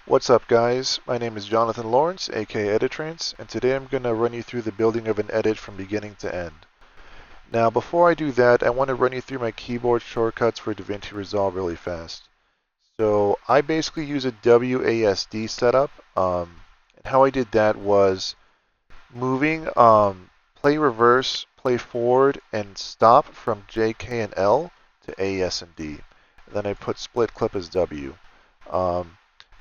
What's up, guys? My name is Jonathan Lawrence, aka Editrance, and today I'm going to run you through the building of an edit from beginning to end. Now, before I do that, I want to run you through my keyboard shortcuts for DaVinci Resolve really fast. So I basically use a WASD setup, and how I did that was moving play reverse, play forward, and stop from J, K, and L to A, S, and D. And then I put split clip as W. Um,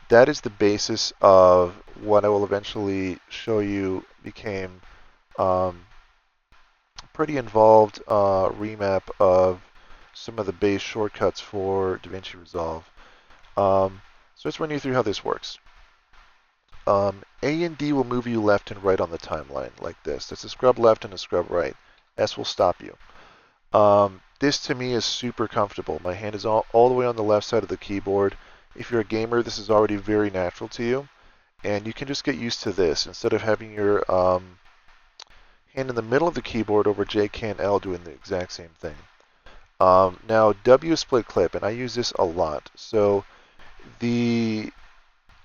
that is the basis of what I will eventually show you became um, pretty involved remap of some of the base shortcuts for DaVinci Resolve. So let's run you through how this works. A and D will move you left and right on the timeline like this. That's a scrub left and a scrub right. S will stop you. This to me is super comfortable. My hand is all the way on the left side of the keyboard. If you're a gamer, this is already very natural to you. And you can just get used to this instead of having your hand in the middle of the keyboard over J, K, and L doing the exact same thing. Now, W is split clip, and I use this a lot. So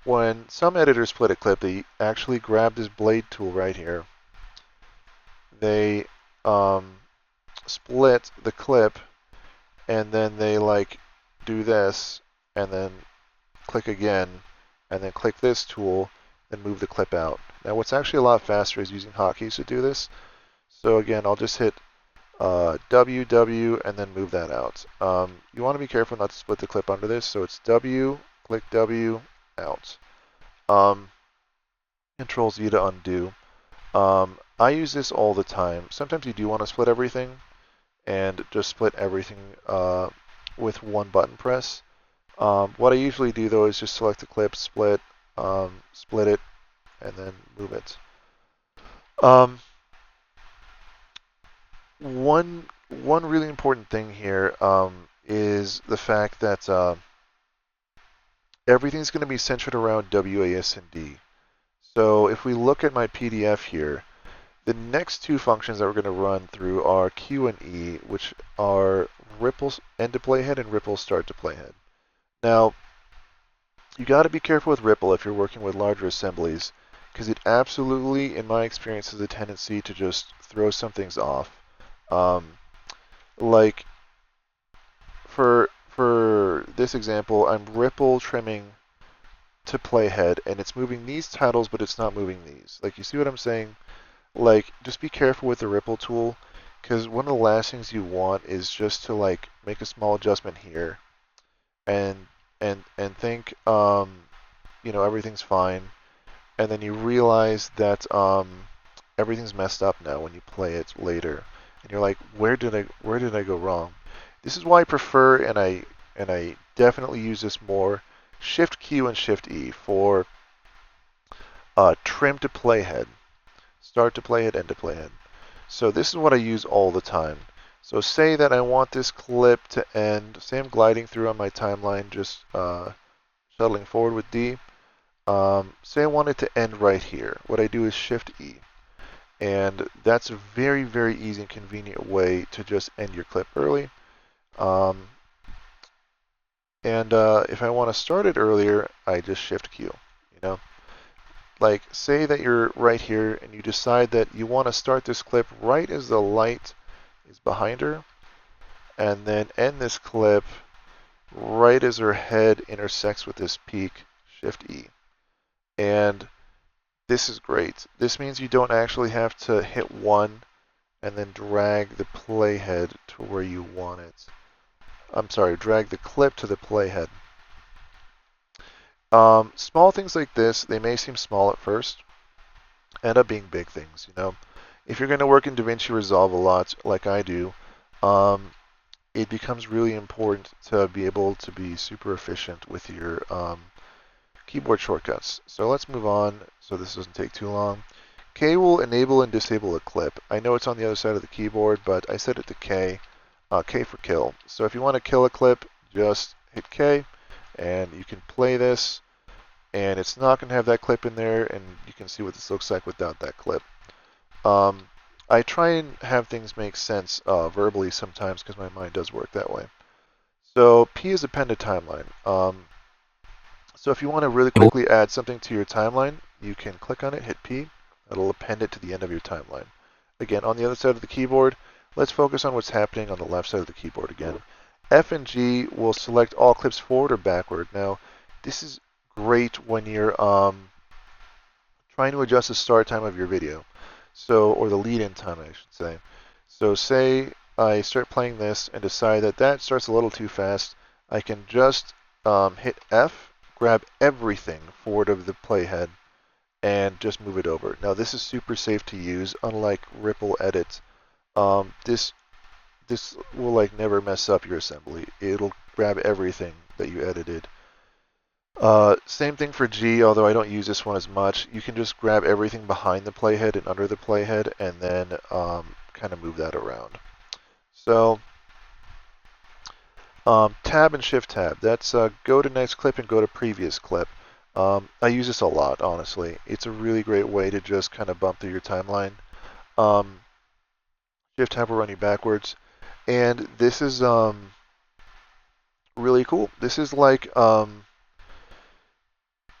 when some editors split a clip, they actually grab this blade tool right here. They split the clip, and then they do this, and then click again, and then click this tool, and move the clip out. Now what's actually a lot faster is using hotkeys to do this. So again, I'll just hit W, W, and then move that out. You want to be careful not to split the clip under this, so it's W, click W, out. Control Z to undo. I use this all the time. Sometimes you do want to split everything, and just split everything with one button press. What I usually do though is just select the clip, split it, and then move it. One really important thing here is the fact that everything's going to be centered around W, A, S, and D. So if we look at my PDF here, the next two functions that we're going to run through are Q and E, which are ripple end to playhead and ripple start to playhead. Now, you got to be careful with ripple if you're working with larger assemblies, because it absolutely, in my experience, has a tendency to just throw some things off. Like for this example, I'm ripple trimming to playhead, and it's moving these titles, but it's not moving these. Like, you see what I'm saying? Like, just be careful with the ripple tool, because one of the last things you want is just to make a small adjustment here, and think everything's fine, and then you realize that everything's messed up now when you play it later, and you're like, where did I go wrong? This is why I prefer, and I definitely use this more, Shift Q and Shift E for trim to playhead. Start to playhead, end to playhead. So this is what I use all the time. So say that I want this clip to end, say I'm gliding through on my timeline, just shuttling forward with D. Say I want it to end right here. What I do is Shift E. And that's a very, very easy and convenient way to just end your clip early. If I want to start it earlier, I just Shift Q, Like, say that you're right here and you decide that you want to start this clip right as the light is behind her, and then end this clip right as her head intersects with this peak, Shift E. And this is great. This means you don't actually have to hit 1 and then drag the playhead to where you want it. I'm sorry, drag the clip to the playhead. Small things like this, they may seem small at first, end up being big things, If you're going to work in DaVinci Resolve a lot, like I do, it becomes really important to be able to be super efficient with your keyboard shortcuts. So let's move on so this doesn't take too long. K will enable and disable a clip. I know it's on the other side of the keyboard, but I set it to K. K for kill. So if you want to kill a clip, just hit K, and you can play this, and it's not going to have that clip in there, and you can see what this looks like without that clip. I try and have things make sense verbally sometimes, because my mind does work that way. So P is append to timeline. So if you want to really quickly add something to your timeline, you can click on it, hit P. It'll append it to the end of your timeline. Again, on the other side of the keyboard, let's focus on what's happening on the left side of the keyboard again. F and G will select all clips forward or backward. Now, this is great when you're trying to adjust the start time of your video, or the lead-in time, I should say. So say I start playing this and decide that that starts a little too fast, I can just hit F, grab everything forward of the playhead, and just move it over. Now this is super safe to use, unlike Ripple Edit. This will like never mess up your assembly. It'll grab everything that you edited. Same thing for G, although I don't use this one as much. You can just grab everything behind the playhead and under the playhead and then kind of move that around. So tab and shift tab. That's go to next clip and go to previous clip. I use this a lot, honestly. It's a really great way to just kind of bump through your timeline. Shift tab will run you backwards. And this is really cool. This is like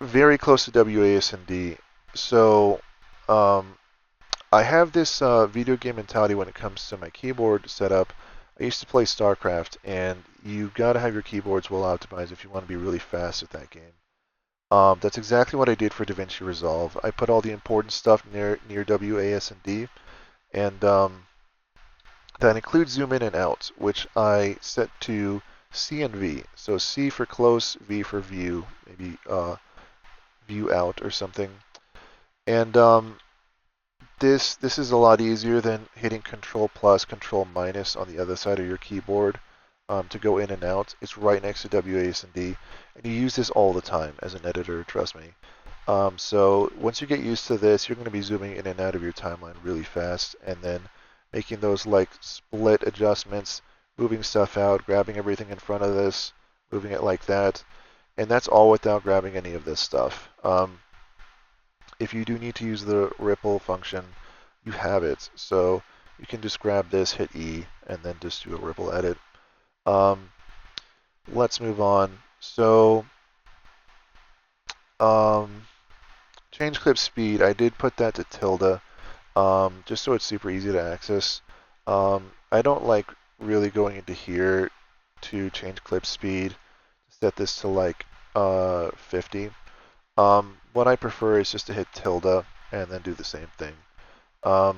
very close to WASD. So I have this video game mentality when it comes to my keyboard setup. I used to play StarCraft, and you got to have your keyboards well optimized if you want to be really fast at that game. That's exactly what I did for DaVinci Resolve. I put all the important stuff near WASD, and that includes zoom in and out, which I set to C and V. So C for close, V for view, maybe view out or something. And this is a lot easier than hitting Control plus, Control minus on the other side of your keyboard to go in and out. It's right next to WASD, and you use this all the time as an editor, trust me. So once you get used to this, you're going to be zooming in and out of your timeline really fast, and then making those like split adjustments, moving stuff out, grabbing everything in front of this, moving it like that, and that's all without grabbing any of this stuff. If you do need to use the ripple function, you have it. So you can just grab this, hit E, and then just do a ripple edit. Let's move on. So change clip speed, I did put that to tilde, just so it's super easy to access. I don't like really going into here to change clip speed. Set this to like 50. What I prefer is just to hit tilde and then do the same thing. I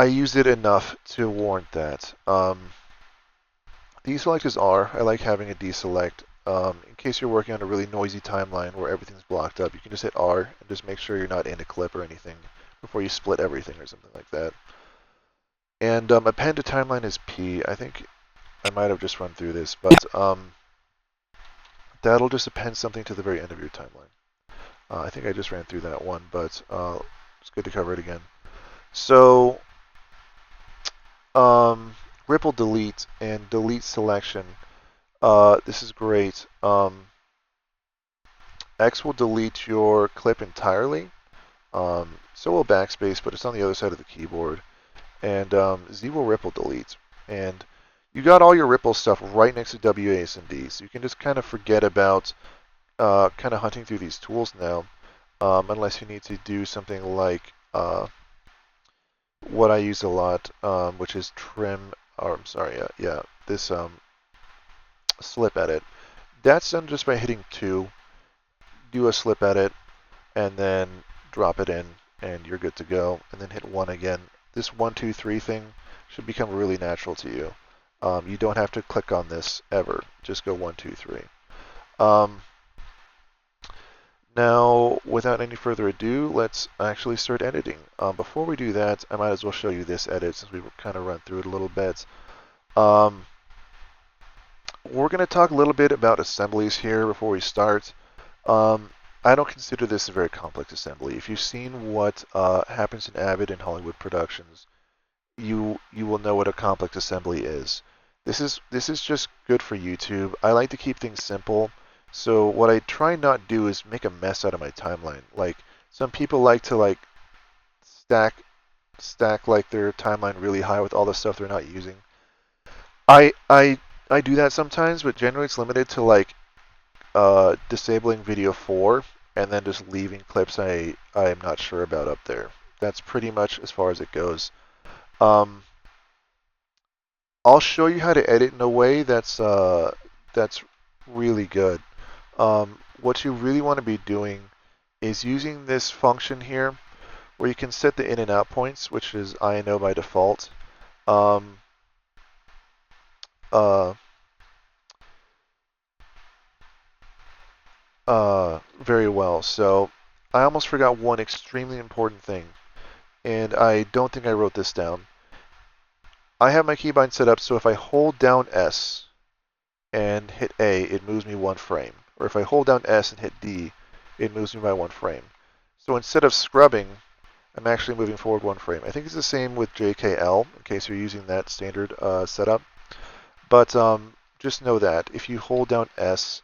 use it enough to warrant that. Deselect is R. I like having a deselect. In case you're working on a really noisy timeline where everything's blocked up, you can just hit R and just make sure you're not in a clip or anything before you split everything or something like that. And append to timeline is P. I think I might have just run through this, but that'll just append something to the very end of your timeline. I think I just ran through that one, but it's good to cover it again. So ripple delete and delete selection. This is great. X will delete your clip entirely. So will backspace, but it's on the other side of the keyboard. And Z will ripple delete. And you got all your ripple stuff right next to WASD, so you can just kind of forget about kind of hunting through these tools now, unless you need to do something like what I use a lot, which is trim, or I'm sorry, this slip edit. That's done just by hitting 2, do a slip edit, and then drop it in, and you're good to go. And then hit 1 again. This 1, 2, 3 thing should become really natural to you. You don't have to click on this ever. Just go 1, 2, 3. Now, without any further ado, let's actually start editing. Before we do that, I might as well show you this edit since we've kind of run through it a little bit. We're going to talk a little bit about assemblies here before we start. I don't consider this a very complex assembly. If you've seen what happens in Avid and Hollywood Productions, you will know what a complex assembly is. This is just good for YouTube. I like to keep things simple. So what I try not do is make a mess out of my timeline. Like some people like to stack like their timeline really high with all the stuff they're not using. I do that sometimes, but generally it's limited to like disabling video 4 and then just leaving clips I am not sure about up there. That's pretty much as far as it goes. I'll show you how to edit in a way that's really good. What you really want to be doing is using this function here where you can set the in and out points, which is INO by default. Um, uh, very well. So I almost forgot one extremely important thing, and I don't think I wrote this down. I have my keybind set up so if I hold down S and hit A, it moves me one frame. Or if I hold down S and hit D, it moves me by one frame. So instead of scrubbing, I'm actually moving forward one frame. I think it's the same with JKL, in case you're using that standard setup. But just know that if you hold down S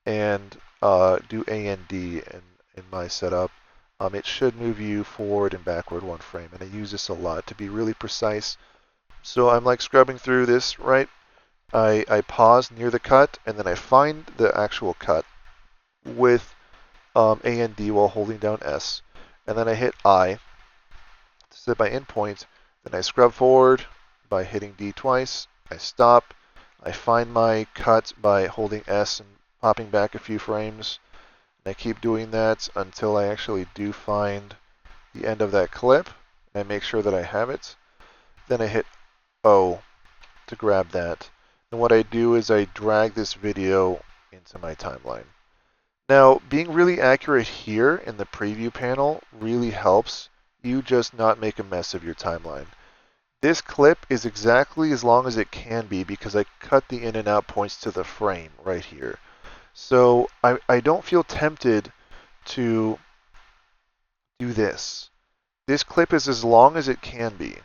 and do A and D in my setup, it should move you forward and backward one frame. And I use this a lot to be really precise. So I'm like scrubbing through this, right? I pause near the cut, and then I find the actual cut with A and D while holding down S. And then I hit I to set my endpoint. Then I scrub forward by hitting D twice. I stop. I find my cut by holding S and popping back a few frames. And I keep doing that until I actually do find the end of that clip. And I make sure that I have it. Then I hit O to grab that. And what I do is I drag this video into my timeline. Now, being really accurate here in the preview panel really helps you just not make a mess of your timeline. This clip is exactly as long as it can be because I cut the in and out points to the frame right here. So I don't feel tempted to do this. This clip is as long as it can be.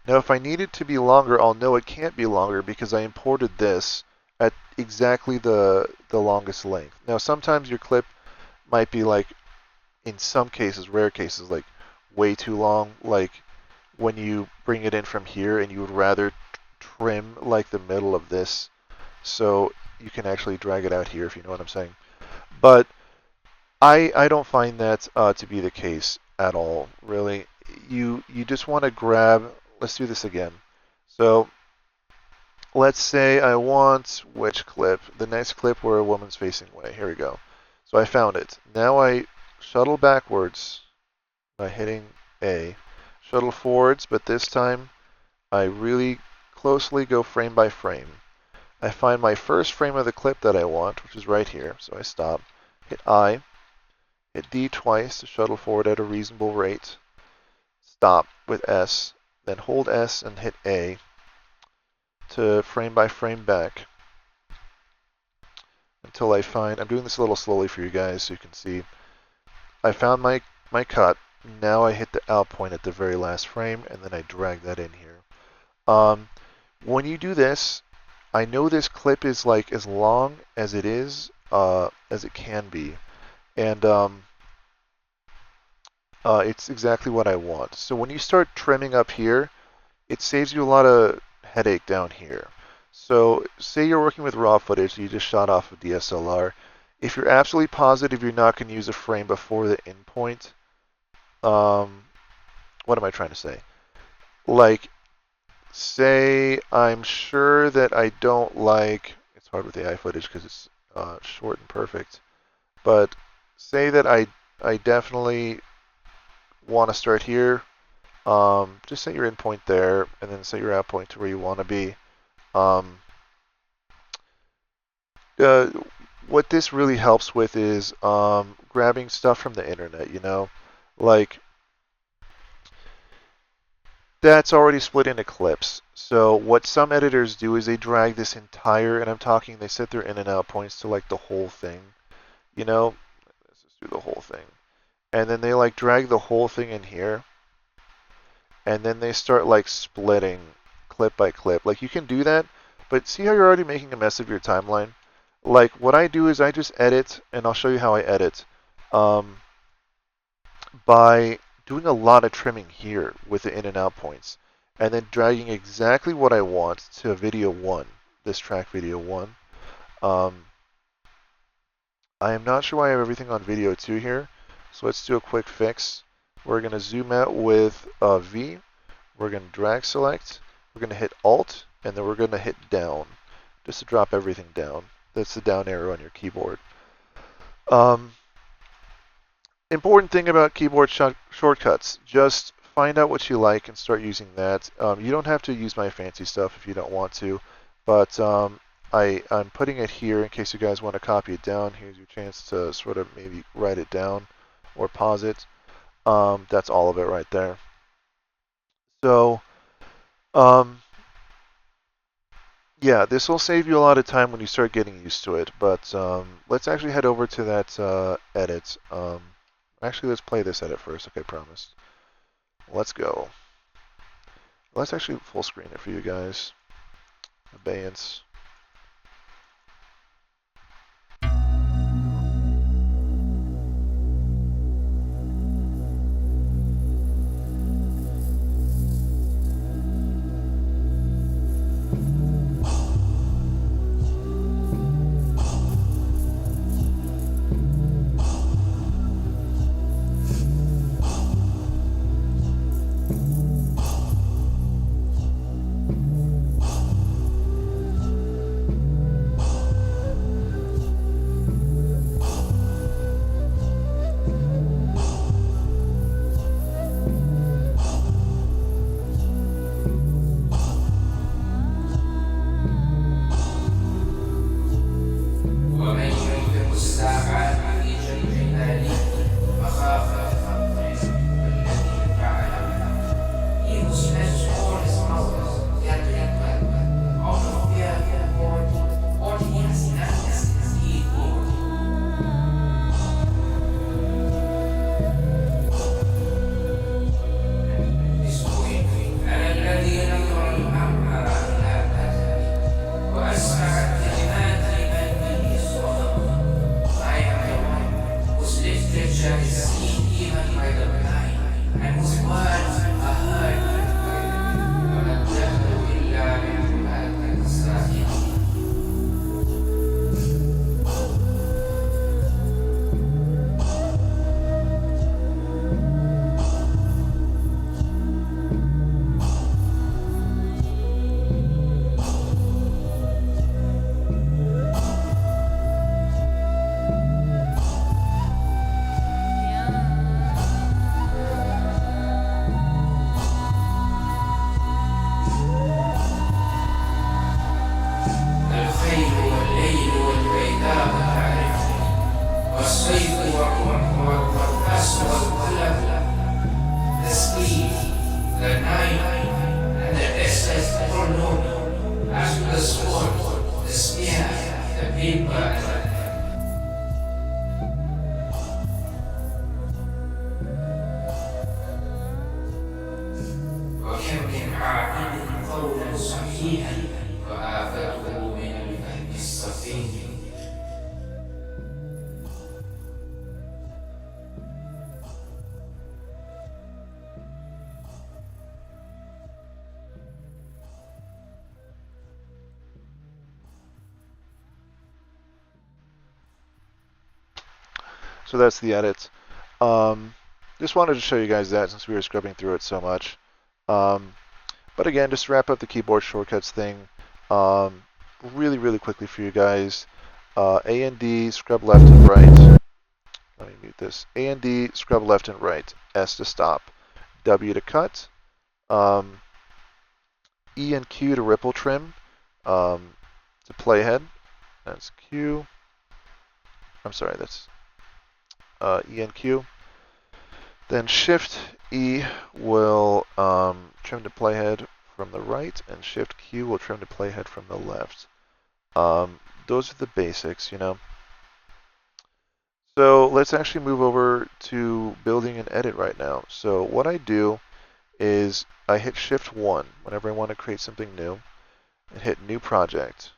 Now, if I need it to be longer, I'll know it can't be longer because I imported this at exactly the longest length. Now, sometimes your clip might be like, in some cases, rare cases, like way too long, like when you bring it in from here and you would rather trim like the middle of this so you can actually drag it out here, if you know what I'm saying. But I don't find that to be the case at all, really. You just want to grab, let's do this again. So let's say I want which clip? The next clip where a woman's facing away. Here we go. So I found it. Now I shuttle backwards by hitting A. Shuttle forwards, but this time I really closely go frame by frame. I find my first frame of the clip that I want, which is right here. So I stop, hit I, hit D twice to shuttle forward at a reasonable rate. Stop with S, then hold S and hit A to frame by frame back until I find, I'm doing this a little slowly for you guys so you can see. I found my cut. Now I hit the out point at the very last frame and then I drag that in here. When you do this, I know this clip is like as long as it is, as it can be. And it's exactly what I want. So when you start trimming up here, it saves you a lot of headache down here. So say you're working with raw footage you just shot off of DSLR. If you're absolutely positive you're not going to use a frame before the endpoint, what am I trying to say? Like, say I'm sure that I don't like, it's hard with AI footage because it's short and perfect, but say that I definitely want to start here. Just set your endpoint there, and then set your out point to where you want to be. What this really helps with is grabbing stuff from the internet, you know? Like, that's already split into clips. So what some editors do is they drag this entire, and I'm talking, they set their in and out points to like the whole thing, you know? Let's just do the whole thing. And then they like drag the whole thing in here. And then they start like splitting clip by clip. Like you can do that, but see how you're already making a mess of your timeline? Like what I do is I just edit, and I'll show you how I edit, by doing a lot of trimming here with the in and out points, and then dragging exactly what I want to video 1, this track video 1. I am not sure why I have everything on video too here, so let's do a quick fix. We're going to zoom out with V. We're going to drag select. We're going to hit Alt, and then we're going to hit down, just to drop everything down. That's the down arrow on your keyboard. Important thing about keyboard shortcuts, just find out what you like and start using that. You don't have to use my fancy stuff if you don't want to, but I'm putting it here in case you guys want to copy it down. Here's your chance to sort of maybe write it down or pause it. That's all of it right there. So, yeah, this will save you a lot of time when you start getting used to it, but let's actually head over to that edit. Actually, let's play this edit first. Okay, promise. Let's go. Let's actually full screen it for you guys. Abeyance. So that's the edit. Just wanted to show you guys that since we were scrubbing through it so much. But again, just to wrap up the keyboard shortcuts thing, really quickly for you guys. A and D, scrub left and right. Let me mute this. A and D, scrub left and right. S to stop. W to cut. E and Q to ripple trim. To playhead. That's Q. I'm sorry, that's E and Q. Then Shift E will trim to playhead from the right, and Shift Q will trim to playhead from the left. Those are the basics, you know. So let's actually move over to building an edit right now. So what I do is I hit Shift 1 whenever I want to create something new, and hit New Project.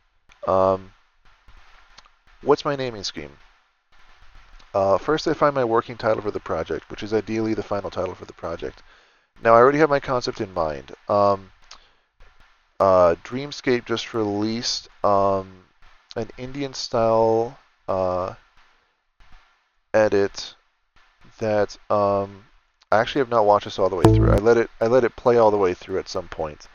What's my naming scheme? First, I find my working title for the project, which is ideally the final title for the project. Now, I already have my concept in mind. Dreamscape just released an Indian-style edit that I actually have not watched this all the way through. I let it play all the way through at some point,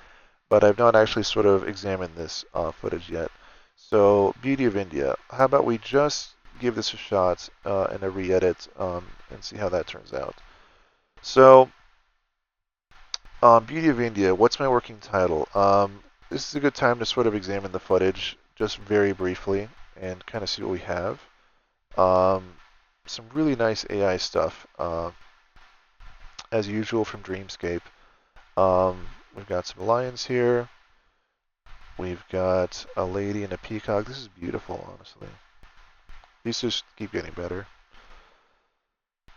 but I've not actually sort of examined this footage yet. So, Beauty of India. How about we just give this a shot and a re-edit and see how that turns out. So, Beauty of India. What's my working title? This is a good time to sort of examine the footage just very briefly and kind of see what we have. Some really nice AI stuff, as usual from Dreamscape. We've got some lions here. We've got a lady and a peacock. This is beautiful, honestly. These just keep getting better.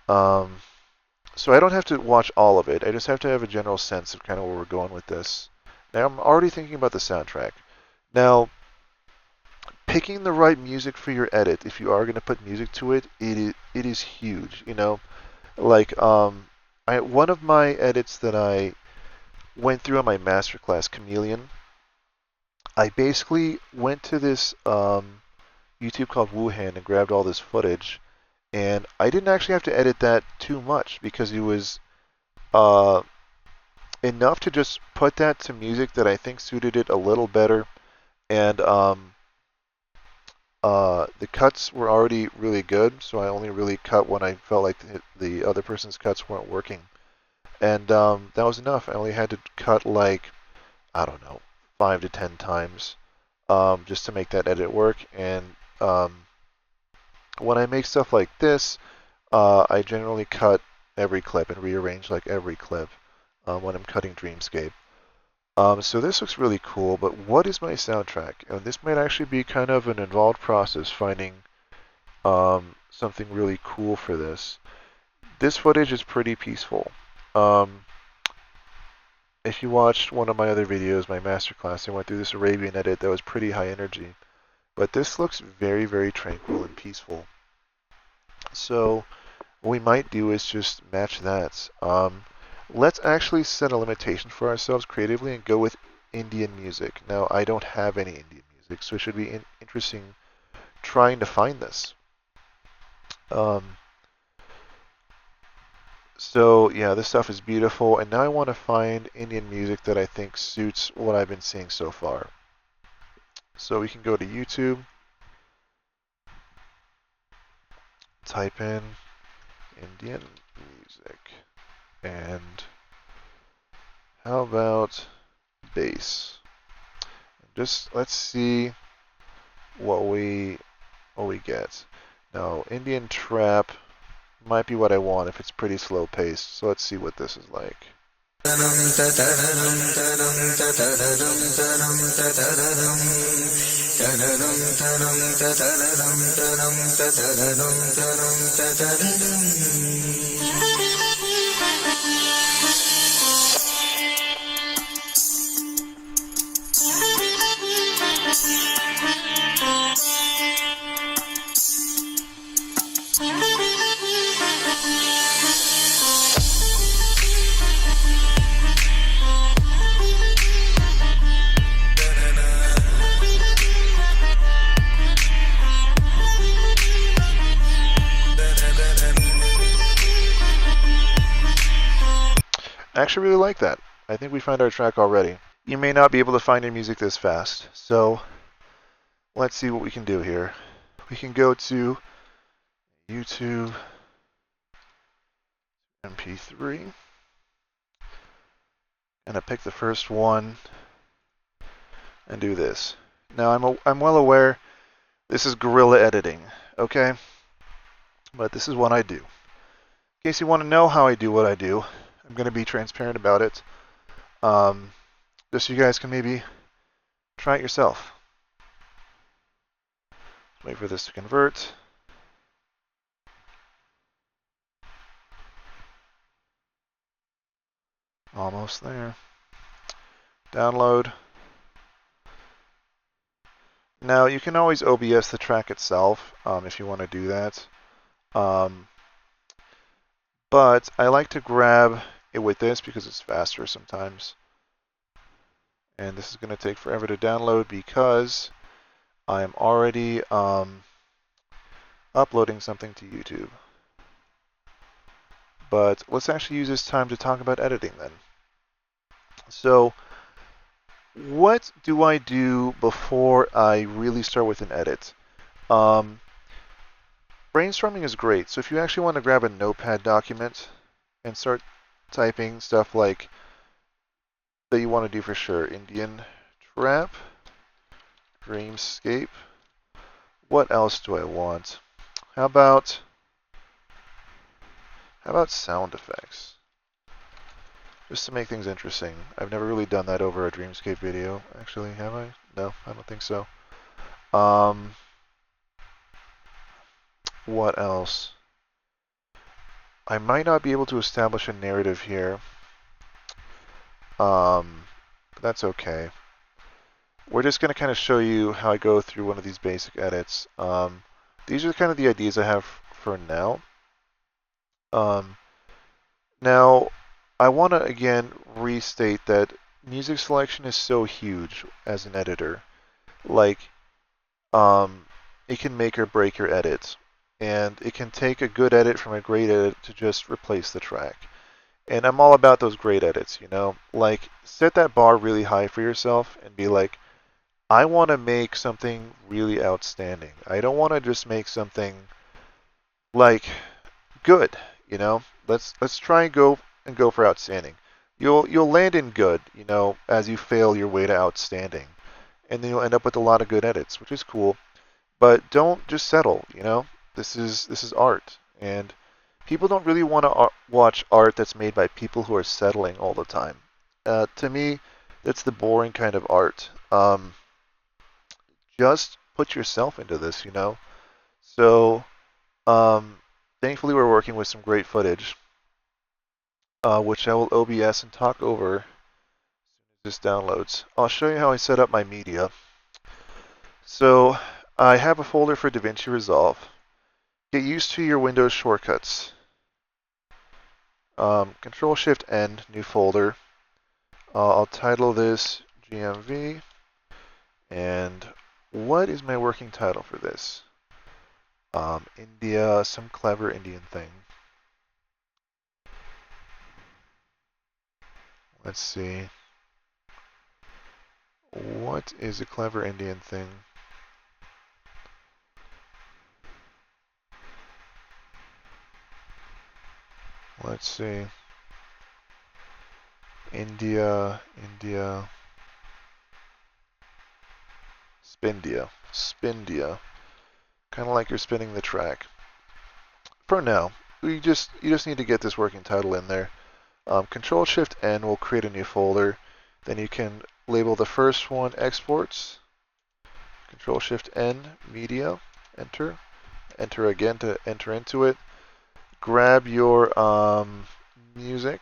So I don't have to watch all of it. I just have to have a general sense of kind of where we're going with this. Now I'm already thinking about the soundtrack. Now, picking the right music for your edit, if you are going to put music to it, it is huge. You know, like one of my edits that I went through on my masterclass, Chameleon. I basically went to this YouTube called Wuhan and grabbed all this footage, and I didn't actually have to edit that too much because it was enough to just put that to music that I think suited it a little better, and the cuts were already really good, so I only really cut when I felt like the other person's cuts weren't working, and that was enough. I only had to cut like, I don't know, 5 to 10 times just to make that edit work. And when I make stuff like this, I generally cut every clip and rearrange like every clip when I'm cutting Dreamscape. So this looks really cool, but what is my soundtrack? And this might actually be kind of an involved process finding something really cool for this. This footage is pretty peaceful. If you watched one of my other videos, my masterclass, I went through this Arabian edit that was pretty high energy. But this looks very, very tranquil and peaceful. So what we might do is just match that. Let's actually set a limitation for ourselves creatively and go with Indian music. Now, I don't have any Indian music, so it should be interesting trying to find this. So yeah, this stuff is beautiful, and now I want to find Indian music that I think suits what I've been seeing so far. So we can go to YouTube, type in Indian music, and how about bass? Just let's see what we get. Now, Indian trap might be what I want if it's pretty slow paced. So let's see what this is like. I actually really like that. I think we found our track already. You may not be able to find your music this fast, so let's see what we can do here. We can go to YouTube MP3, and I pick the first one and do this. Now I'm well aware this is guerrilla editing, okay? But this is what I do. In case you want to know how I do what I do, I'm going to be transparent about it, just so you guys can maybe try it yourself. Wait for this to convert. Almost there. Download. Now you can always OBS the track itself if you want to do that. But I like to grab it with this because it's faster sometimes. And this is going to take forever to download because I am already uploading something to YouTube. but let's actually use this time to talk about editing then. So what do I do before I really start with an edit? Um, Brainstorming is great. So if you actually want to grab a notepad document and start typing stuff like that you want to do for sure. Indian trap, dreamscape. What else do I want? How about sound effects? Just to make things interesting. I've never really done that over a dreamscape video, actually, have I? No, I don't think so. What else? I might not be able to establish a narrative here. But that's okay. We're just going to kind of show you how I go through one of these basic edits. These are kind of the ideas I have for now. Now, I want to again restate that music selection is so huge as an editor. Like, it can make or break your edit. And it can take a good edit from a great edit to just replace the track. And I'm all about those great edits, you know? Like, set that bar really high for yourself and be like, I want to make something really outstanding. I don't want to just make something like good, you know? Let's try and go for outstanding. You'll land in good, you know, as you fail your way to outstanding. And then you'll end up with a lot of good edits, which is cool. But don't just settle, you know? This is art, and people don't really want to watch art that's made by people who are settling all the time. To me, that's the boring kind of art. Just put yourself into this, you know? So, thankfully, we're working with some great footage, which I will OBS and talk over as this downloads. I'll show you how I set up my media. So, I have a folder for DaVinci Resolve. Get used to your Windows shortcuts. Control-Shift-N, new folder. I'll title this GMV. And what is my working title for this? India, some clever Indian thing. Let's see. What is a clever Indian thing? Let's see. India, Spindia. Kind of like you're spinning the track. For now, you just need to get this working title in there. Control-Shift-N will create a new folder. Then you can label the first one exports. Control-Shift-N, media, enter. Enter again to enter into it. Grab your music.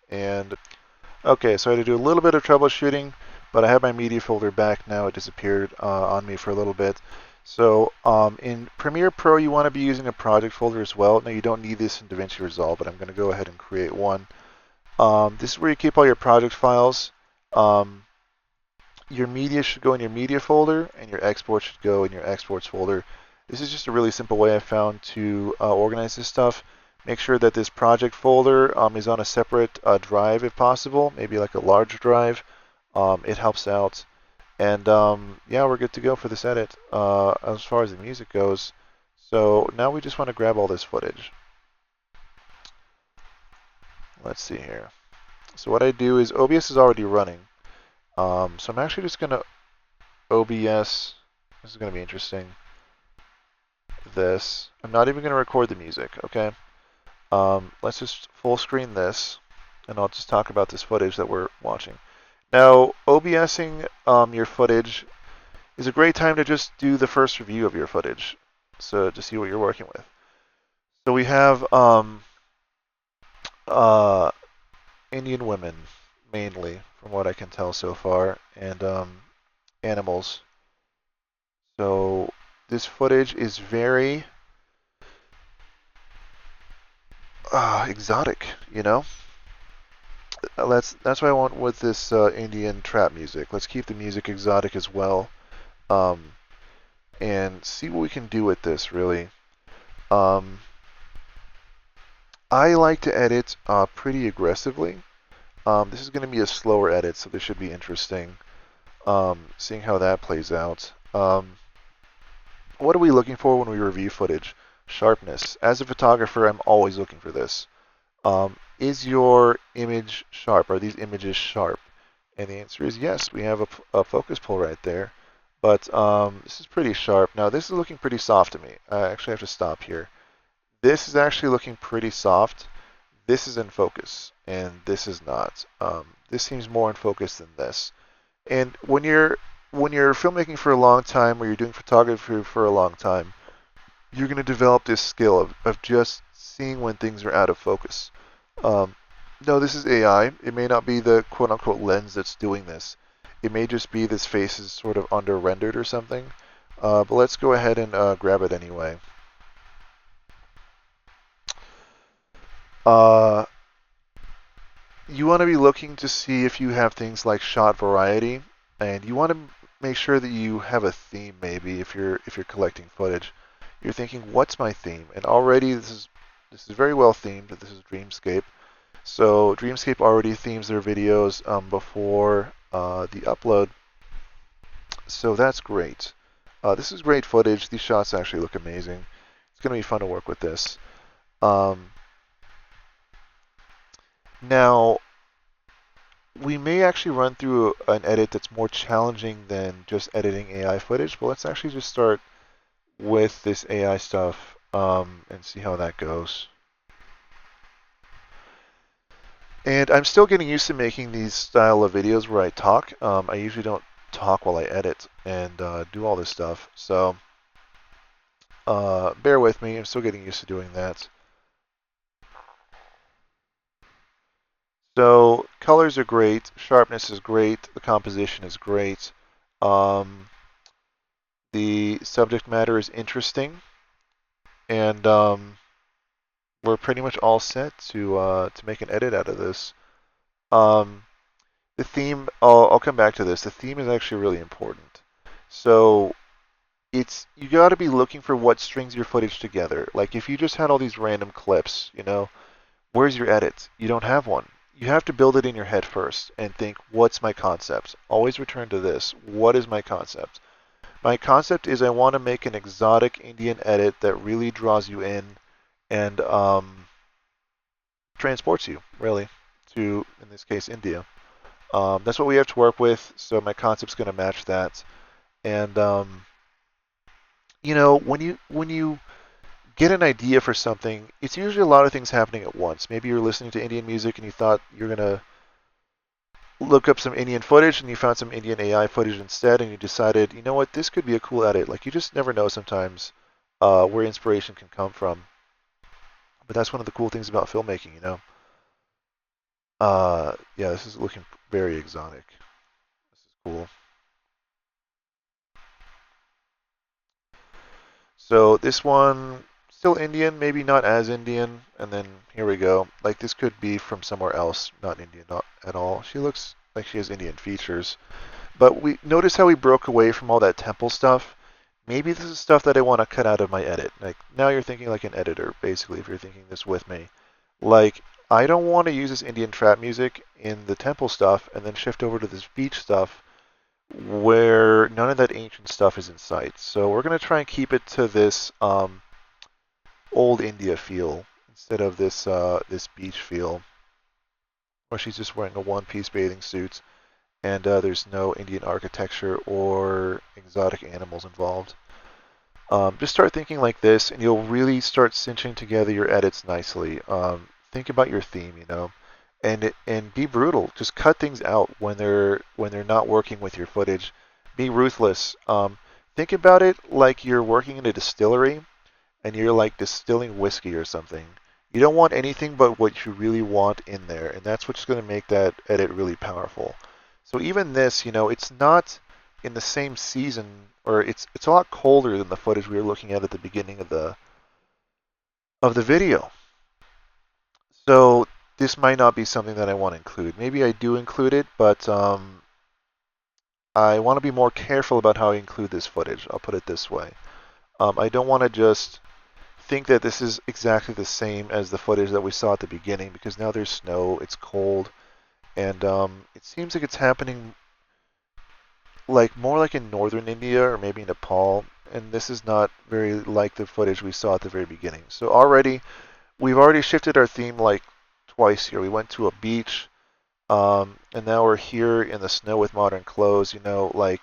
And okay, so I had to do a little bit of troubleshooting, but I have my media folder back now. It disappeared on me for a little bit. So in Premiere Pro, you want to be using a project folder as well. Now, you don't need this in DaVinci Resolve, but I'm going to go ahead and create one. This is where you keep all your project files. Your media should go in your media folder, and your exports should go in your exports folder. This is just a really simple way I found to organize this stuff. Make sure that this project folder is on a separate drive if possible, maybe like a large drive. It helps out. And yeah, we're good to go for this edit as far as the music goes. So now we just want to grab all this footage. Let's see here. So what I do is OBS is already running. So I'm actually just going to OBS. This is going to be interesting. This. I'm not even going to record the music, okay? Let's just full screen this, and I'll just talk about this footage that we're watching. Now, OBSing your footage is a great time to just do the first review of your footage, so to see what you're working with. So we have Indian women, mainly, from what I can tell so far, and animals. So this footage is very exotic, you know? That's what I want with this Indian trap music. Let's keep the music exotic as well. and see what we can do with this, really. Um, I like to edit pretty aggressively. This is going to be a slower edit, so this should be interesting, seeing how that plays out. What are we looking for when we review footage? Sharpness. As a photographer, I'm always looking for this. Is your image sharp? Are these images sharp? And the answer is yes. We have a focus pull right there. But this is pretty sharp. Now, this is looking pretty soft to me. I actually have to stop here. This is actually looking pretty soft. This is in focus, and this is not. This seems more in focus than this. And when you're filmmaking for a long time, or you're doing photography for a long time, you're going to develop this skill of just seeing when things are out of focus. Um, no, this is AI. It may not be the quote-unquote lens that's doing this. It may just be this face is sort of under-rendered or something. But let's go ahead and grab it anyway. Uh, you want to be looking to see if you have things like shot variety, and you want to make sure that you have a theme. Maybe if you're collecting footage, you're thinking, what's my theme? And already this is very well themed. This is Dreamscape. So Dreamscape already themes their videos before the upload, so that's great. This is great footage. These shots actually look amazing. It's going to be fun to work with this. Um, Now, we may actually run through an edit that's more challenging than just editing AI footage, but let's actually just start with this AI stuff and see how that goes. And I'm still getting used to making these style of videos where I talk. I usually don't talk while I edit and do all this stuff. So bear with me. I'm still getting used to doing that. So colors are great. Sharpness is great. The composition is great. The subject matter is interesting. And we're pretty much all set to make an edit out of this. Um, the theme, I'll come back to this. The theme is actually really important. So you got to be looking for what strings your footage together. Like if you just had all these random clips, where's your edit? You don't have one. You have to build it in your head first and think, what's my concept? Always return to this. What is my concept? My concept is I want to make an exotic Indian edit that really draws you in and transports you, really, to, in this case, India. That's what we have to work with, so my concept's going to match that. And, when you get an idea for something, it's usually a lot of things happening at once. Maybe you're listening to Indian music and you thought you're going to look up some Indian footage and you found some Indian AI footage instead, and you decided, you know what, this could be a cool edit. Like, you just never know sometimes where inspiration can come from. But that's one of the cool things about filmmaking. Yeah, this is looking very exotic. This is cool. So this one, still Indian, maybe not as Indian. And then here we go. Like this could be from somewhere else, not Indian not at all. She looks like she has Indian features. But we notice how we broke away from all that temple stuff. Maybe this is stuff that I want to cut out of my edit. Like now you're thinking like an editor, basically, if you're thinking this with me. Like, I don't want to use this Indian trap music in the temple stuff and then shift over to this beach stuff where none of that ancient stuff is in sight. So we're going to try and keep it to this old India feel instead of this beach feel where she's just wearing a one-piece bathing suit and there's no Indian architecture or exotic animals involved. Just start thinking like this, and you'll really start cinching together your edits nicely. Think about your theme, and be brutal. Just cut things out when they're not working with your footage. Be ruthless. Think about it like you're working in a distillery, and you're like distilling whiskey or something. You don't want anything but what you really want in there, and that's what's going to make that edit really powerful. So even this, it's not in the same season, or it's a lot colder than the footage we were looking at the beginning of the video. So this might not be something that I want to include. Maybe I do include it, but I want to be more careful about how I include this footage. I'll put it this way. I don't want to just think that this is exactly the same as the footage that we saw at the beginning, because now there's snow, it's cold, and it seems like it's happening like more like in northern India or maybe Nepal, and this is not very like the footage we saw at the very beginning. So we've already shifted our theme like twice here. We went to a beach, and now we're here in the snow with modern clothes. Like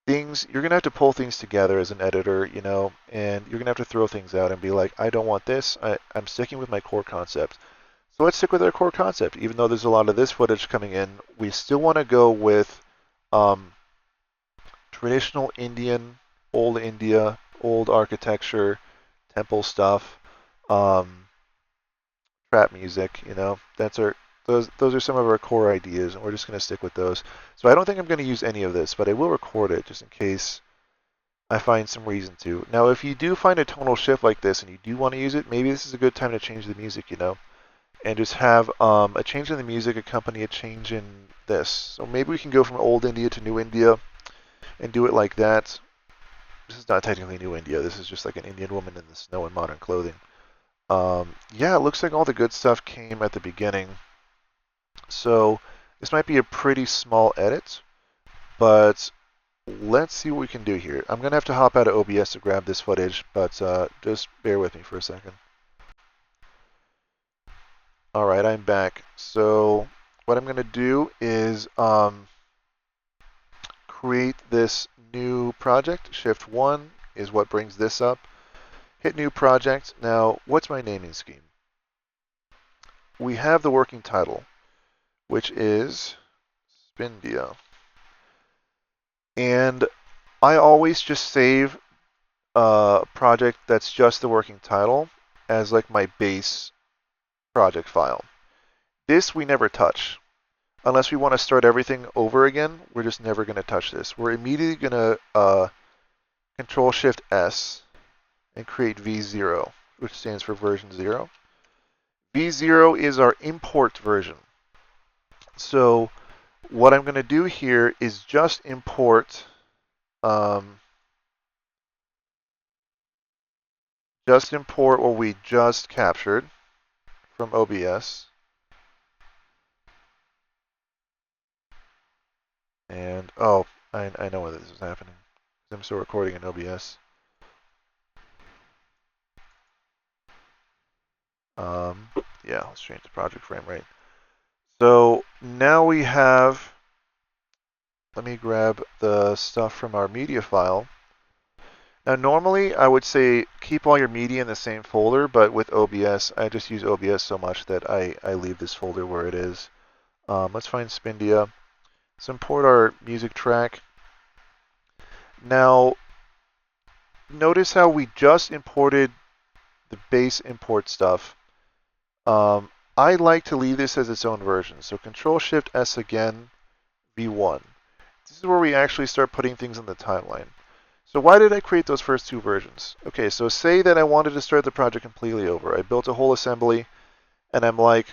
things, you're gonna have to pull things together as an editor, and you're gonna have to throw things out and be like, I don't want this. I'm sticking with my core concept. So let's stick with our core concept. Even though there's a lot of this footage coming in, we still want to go with um, traditional Indian, old India, old architecture, temple stuff, um, trap music. Those are some of our core ideas, and we're just going to stick with those. So I don't think I'm going to use any of this, but I will record it just in case I find some reason to. Now, if you do find a tonal shift like this and you do want to use it, maybe this is a good time to change the music, and just have a change in the music accompany a change in this. So maybe we can go from old India to new India and do it like that. This is not technically new India. This is just like an Indian woman in the snow in modern clothing. Yeah, it looks like all the good stuff came at the beginning. So this might be a pretty small edit, but let's see what we can do here. I'm going to have to hop out of OBS to grab this footage, but just bear with me for a second. All right, I'm back. So what I'm going to do is create this new project. Shift 1 is what brings this up. Hit new project. Now, what's my naming scheme? We have the working title, which is Spindia. And I always just save a project that's just the working title as like my base project file. This we never touch. Unless we want to start everything over again, we're just never going to touch this. We're immediately going to Control-Shift-S and create V0, which stands for version 0. V0 is our import version. So what I'm going to do here is just import what we just captured from OBS. And, oh, I know why this is happening. I'm still recording in OBS. Yeah, let's change the project frame rate. So now we have, let me grab the stuff from our media file. Now normally I would say keep all your media in the same folder, but with OBS, I just use OBS so much that I leave this folder where it is. Let's find Spindia. Let's import our music track. Now, notice how we just imported the base import stuff. I like to leave this as its own version. So Control-Shift-S again, V1. This is where we actually start putting things in the timeline. So why did I create those first two versions? Okay, so say that I wanted to start the project completely over. I built a whole assembly, and I'm like,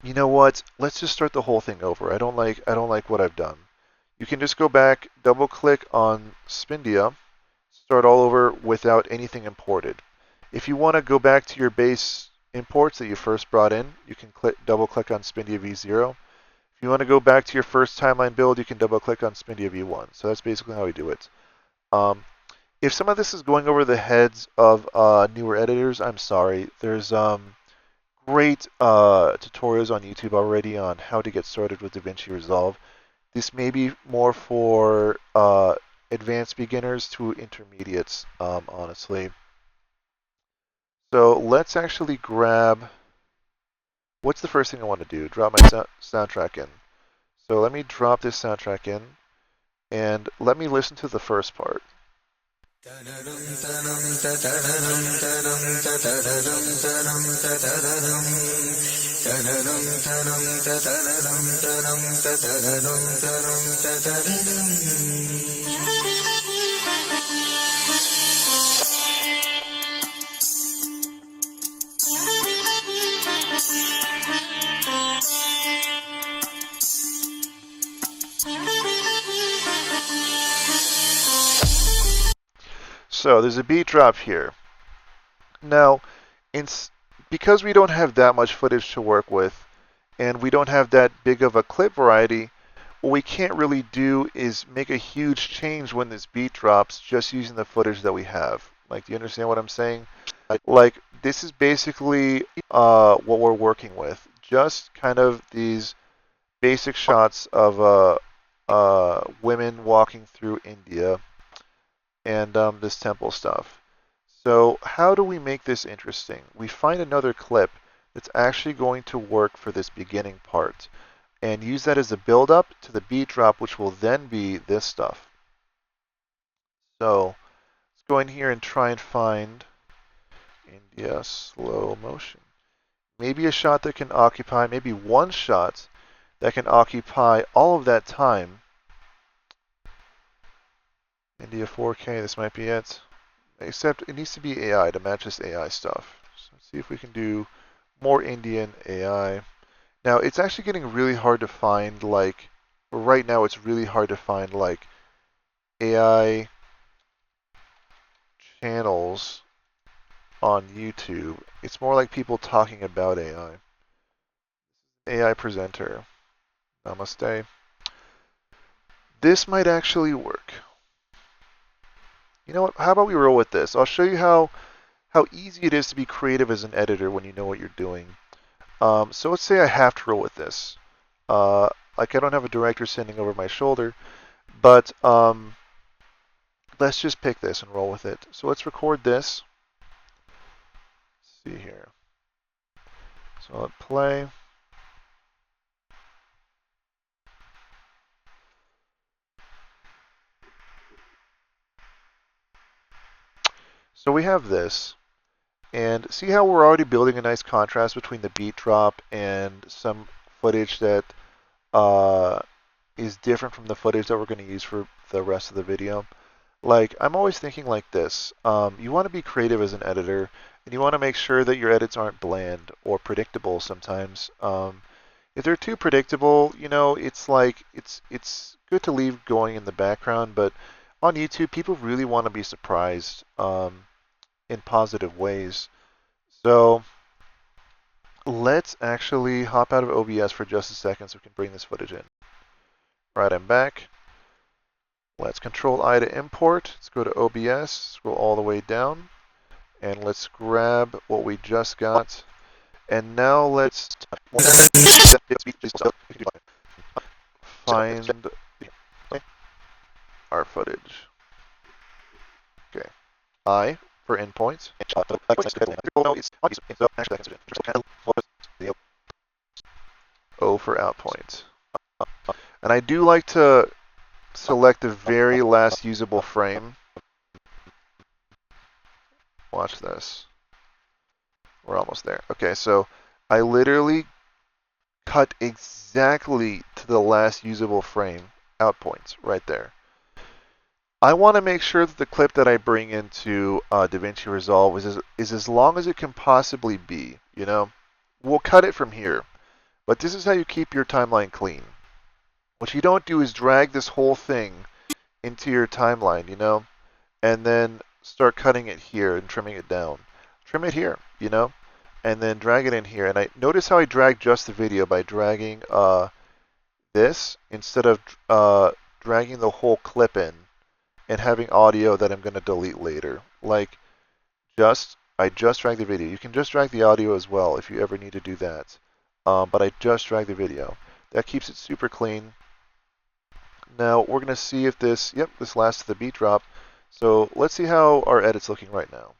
you know what? Let's just start the whole thing over. I don't like what I've done. You can just go back, double-click on Spindia, start all over without anything imported. If you want to go back to your base imports that you first brought in, you can double-click on Spindia V0. If you want to go back to your first timeline build, you can double-click on Spindia V1. So that's basically how we do it. If some of this is going over the heads of newer editors, I'm sorry. There's great tutorials on YouTube already on how to get started with DaVinci Resolve. This may be more for advanced beginners to intermediates, honestly. So let's actually grab, what's the first thing I want to do? Drop my soundtrack in. So let me drop this soundtrack in, and let me listen to the first part. So there's a beat drop here. Now, because we don't have that much footage to work with, and we don't have that big of a clip variety, what we can't really do is make a huge change when this beat drops just using the footage that we have. Like, do you understand what I'm saying? Like, this is basically what we're working with. Just kind of these basic shots of women walking through India and this temple stuff. So how do we make this interesting? We find another clip that's actually going to work for this beginning part and use that as a build-up to the beat drop, which will then be this stuff. So let's go in here and try and find India slow motion. Maybe a shot that can occupy, maybe one shot that can occupy all of that time. India 4K, this might be it. Except it needs to be AI to match this AI stuff. So let's see if we can do more Indian AI. Now, it's actually getting really hard to find, like, right now it's really hard to find, like, AI channels on YouTube. It's more like people talking about AI. AI presenter. Namaste. This might actually work. You know what? How about we roll with this? I'll show you how easy it is to be creative as an editor when you know what you're doing. So let's say I have to roll with this. Like I don't have a director standing over my shoulder, but let's just pick this and roll with it. So let's record this. Let's see here. So I'll play. So we have this, and see how we're already building a nice contrast between the beat drop and some footage that is different from the footage that we're going to use for the rest of the video. Like, I'm always thinking like this. You want to be creative as an editor, and you want to make sure that your edits aren't bland or predictable sometimes. If they're too predictable, you know, it's like, it's good to leave going in the background, but on YouTube, people really want to be surprised in positive ways. So let's actually hop out of OBS for just a second so we can bring this footage in. Right, I'm back. Let's Control-I to import. Let's go to OBS, scroll all the way down, and let's grab what we just got. And now let's find our footage. Okay. I for endpoints. O for outpoint. And I do like to select the very last usable frame. Watch this. We're almost there. Okay, so I literally cut exactly to the last usable frame, out points, right there. I want to make sure that the clip that I bring into DaVinci Resolve is as long as it can possibly be, you know? We'll cut it from here, but this is how you keep your timeline clean. What you don't do is drag this whole thing into your timeline, you know? And then start cutting it here and trimming it down. Trim it here, you know? And then drag it in here. And I notice how I drag just the video by dragging this instead of dragging the whole clip in and having audio that I'm going to delete later. Like, I just drag the video. You can just drag the audio as well if you ever need to do that. But I just drag the video. That keeps it super clean. Now we're going to see if this lasts the beat drop. So let's see how our edit's looking right now.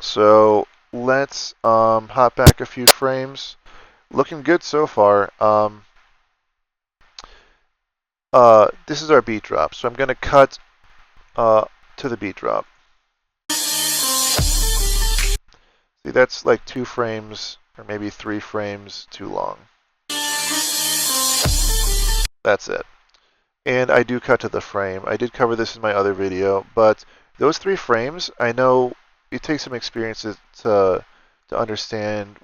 So let's hop back a few frames. Looking good so far. This is our beat drop, so I'm going to cut to the beat drop. See, that's like 2 frames or maybe 3 frames too long. That's it. And I do cut to the frame. I did cover this in my other video, but those 3 frames, I know it takes some experience to understand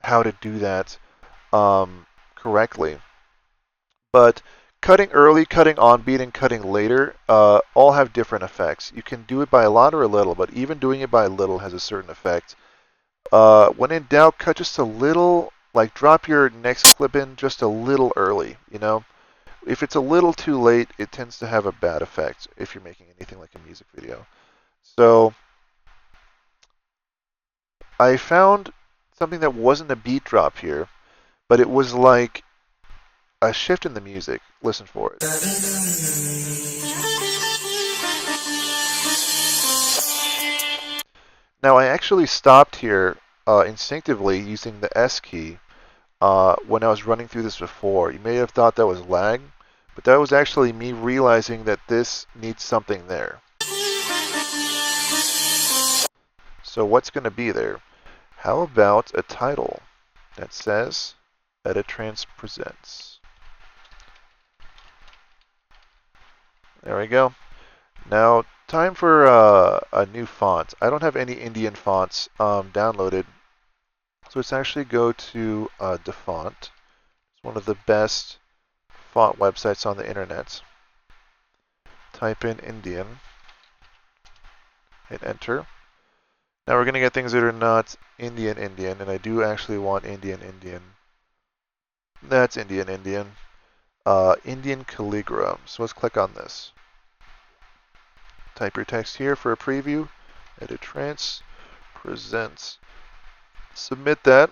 how to do that correctly. But cutting early, cutting on beat, and cutting later all have different effects. You can do it by a lot or a little, but even doing it by a little has a certain effect. When in doubt, cut just a little, like drop your next clip in just a little early, you know? If it's a little too late, it tends to have a bad effect if you're making anything like a music video. So I found something that wasn't a beat drop here, but it was like a shift in the music. Listen for it. Now I actually stopped here instinctively using the S key when I was running through this before. You may have thought that was lag, but that was actually me realizing that this needs something there. So what's going to be there? How about a title that says Editrance Presents? There we go. Now, time for a new font. I don't have any Indian fonts downloaded, so let's actually go to DaFont. It's one of the best font websites on the internet. Type in Indian, hit enter. Now we're going to get things that are not Indian, and I do actually want Indian. That's Indian. Indian Calligra. So let's click on this. Type your text here for a preview. Editrance Presents. Submit that.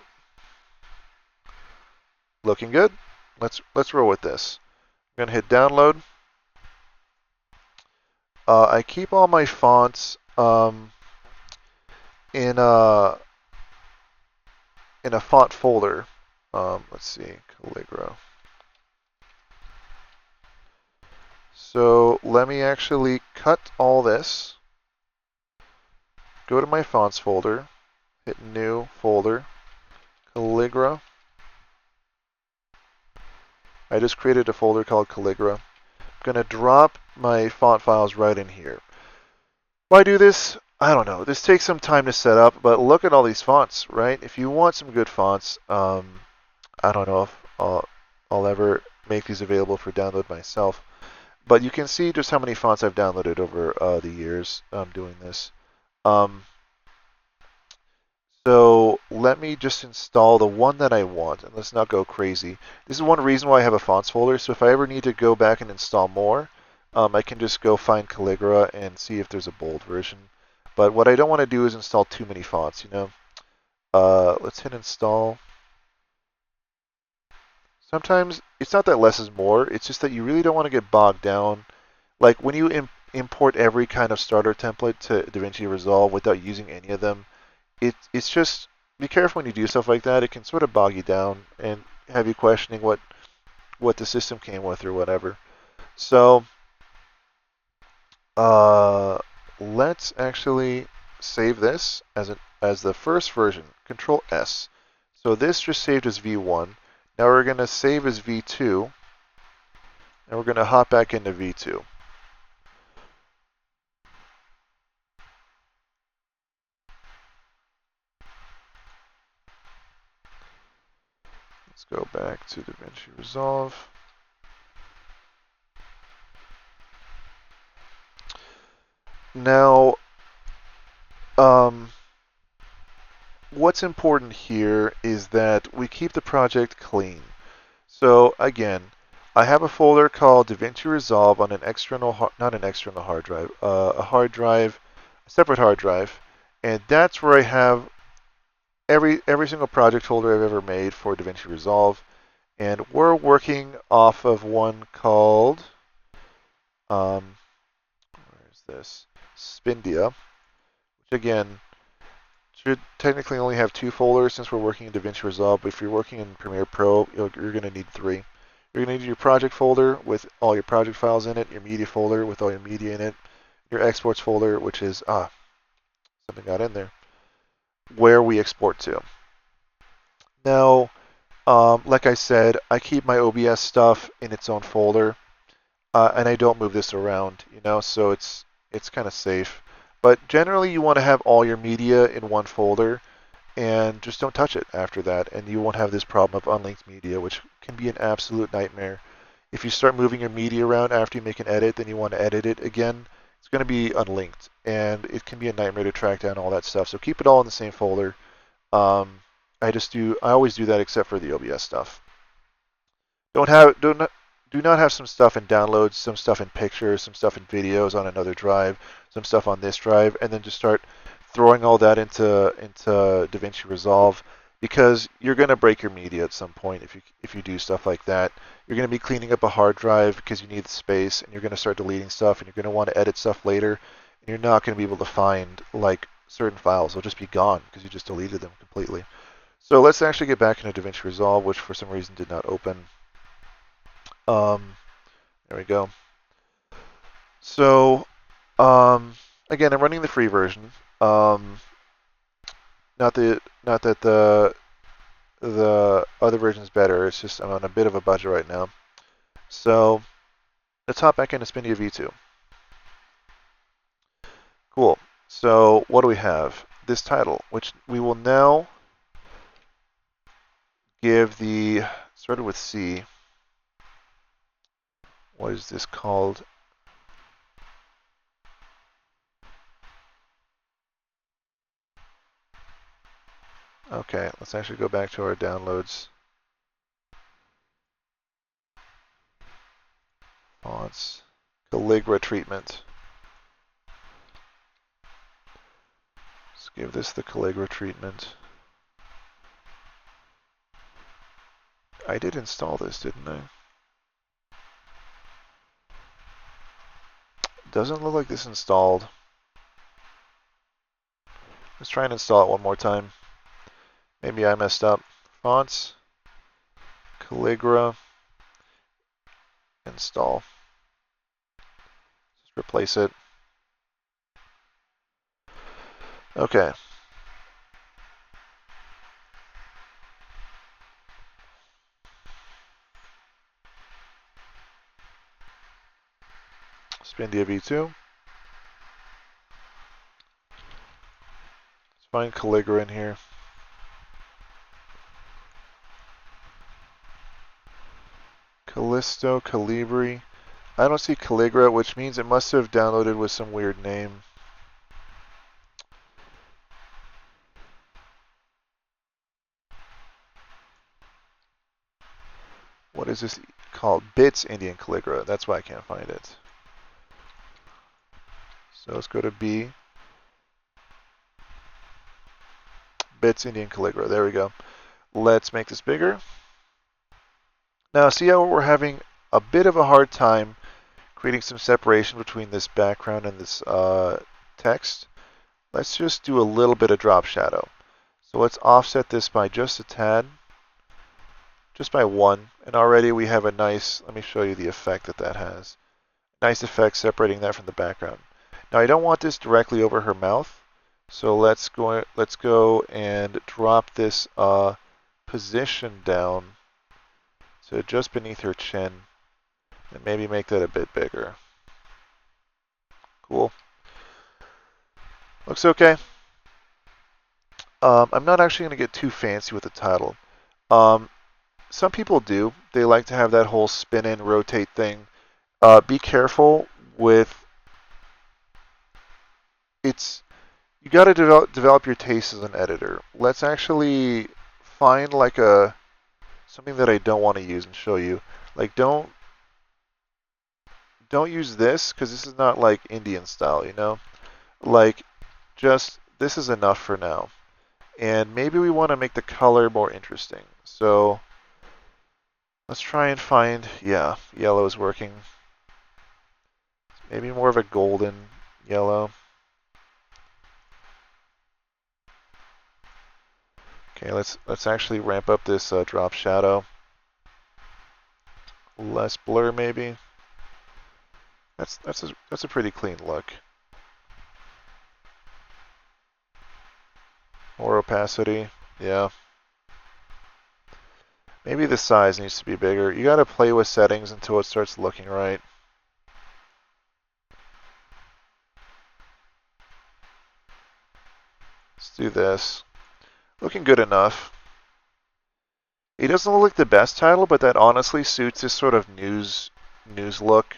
Looking good. Let's roll with this. I'm going to hit download. I keep all my fonts in a font folder. Let's see, Calligra. So let me actually cut all this. Go to my fonts folder. Hit new folder. Calligra. I just created a folder called Calligra. I'm going to drop my font files right in here. Why do this? I don't know. This takes some time to set up, but look at all these fonts, right? If you want some good fonts, I don't know if I'll ever make these available for download myself, but you can see just how many fonts I've downloaded over the years doing this. So let me just install the one that I want, and let's not go crazy. This is one reason why I have a fonts folder, so if I ever need to go back and install more, I can just go find Calligra and see if there's a bold version. But what I don't want to do is install too many fonts, you know. Let's hit install. Sometimes it's not that less is more, it's just that you really don't want to get bogged down. Like when you import every kind of starter template to DaVinci Resolve without using any of them, it's just, be careful when you do stuff like that. It can sort of bog you down and have you questioning what the system came with or whatever. So let's actually save this as the first version. Control S. So this just saved as V1. Now we're going to save as V2, and we're going to hop back into V2. Let's go back to DaVinci Resolve. Now, what's important here is that we keep the project clean. So again, I have a folder called DaVinci Resolve on an external, not an external hard drive, a separate hard drive, and that's where I have every single project folder I've ever made for DaVinci Resolve, and we're working off of one called, where is this? Spindia, which again should technically only have 2 folders since we're working in DaVinci Resolve, but if you're working in Premiere Pro, you're going to need 3. You're going to need your project folder with all your project files in it, your media folder with all your media in it, your exports folder, which is, something got in there. where we export to. Now, like I said, I keep my OBS stuff in its own folder, and I don't move this around, so it's kind of safe. But generally, you want to have all your media in one folder, and just don't touch it after that, and you won't have this problem of unlinked media, which can be an absolute nightmare. If you start moving your media around after you make an edit, then you want to edit it again, it's going to be unlinked, and it can be a nightmare to track down all that stuff. So keep it all in the same folder. Um, I always do that except for the OBS stuff. Do not have some stuff in downloads, some stuff in pictures, some stuff in videos on another drive, some stuff on this drive, and then just start throwing all that into DaVinci Resolve, because you're going to break your media at some point if you do stuff like that. You're going to be cleaning up a hard drive because you need the space, and you're going to start deleting stuff, and you're going to want to edit stuff later, and you're not going to be able to find like certain files. They'll just be gone because you just deleted them completely. So let's actually get back into DaVinci Resolve, which for some reason did not open. There we go. So, again, I'm running the free version. Not that the other version is better. It's just I'm on a bit of a budget right now. So let's hop back into Spindia V2. Cool. So what do we have? This title, which we will now give the, started with C. What is this called? Okay, let's actually go back to our downloads. Fonts. Calligra treatment. Let's give this the Calligra treatment. I did install this, didn't I? Doesn't look like this installed. Let's try and install it one more time. Maybe I messed up. Fonts, Calligra, install. Just replace it. Okay. Spindia V2. Let's find Calligra in here. Callisto, Calibri. I don't see Calligra, which means it must have downloaded with some weird name. What is this called? Bits Indian Calligra. That's why I can't find it. So let's go to B. Bits Indian Calligra. There we go. Let's make this bigger. Now, see how we're having a bit of a hard time creating some separation between this background and this text? Let's just do a little bit of drop shadow. So let's offset this by just a tad, just by 1. And already we have a nice, let me show you the effect that has. Nice effect separating that from the background. Now I don't want this directly over her mouth, so let's go and drop this position down to just beneath her chin, and maybe make that a bit bigger. Cool. Looks okay. I'm not actually going to get too fancy with the title. Some people do. They like to have that whole spin and rotate thing. Be careful with you got to develop your taste as an editor. Let's actually find like something that I don't want to use and show you. Like don't use this because this is not like Indian style, Like just this is enough for now. And maybe we want to make the color more interesting. So let's try and find, yeah, yellow is working. Maybe more of a golden yellow. Okay, let's actually ramp up this drop shadow. Less blur maybe. That's a pretty clean look. Or opacity. Yeah. Maybe the size needs to be bigger. You gotta play with settings until it starts looking right. Let's do this. Looking good enough. It doesn't look like the best title, but that honestly suits this sort of news look.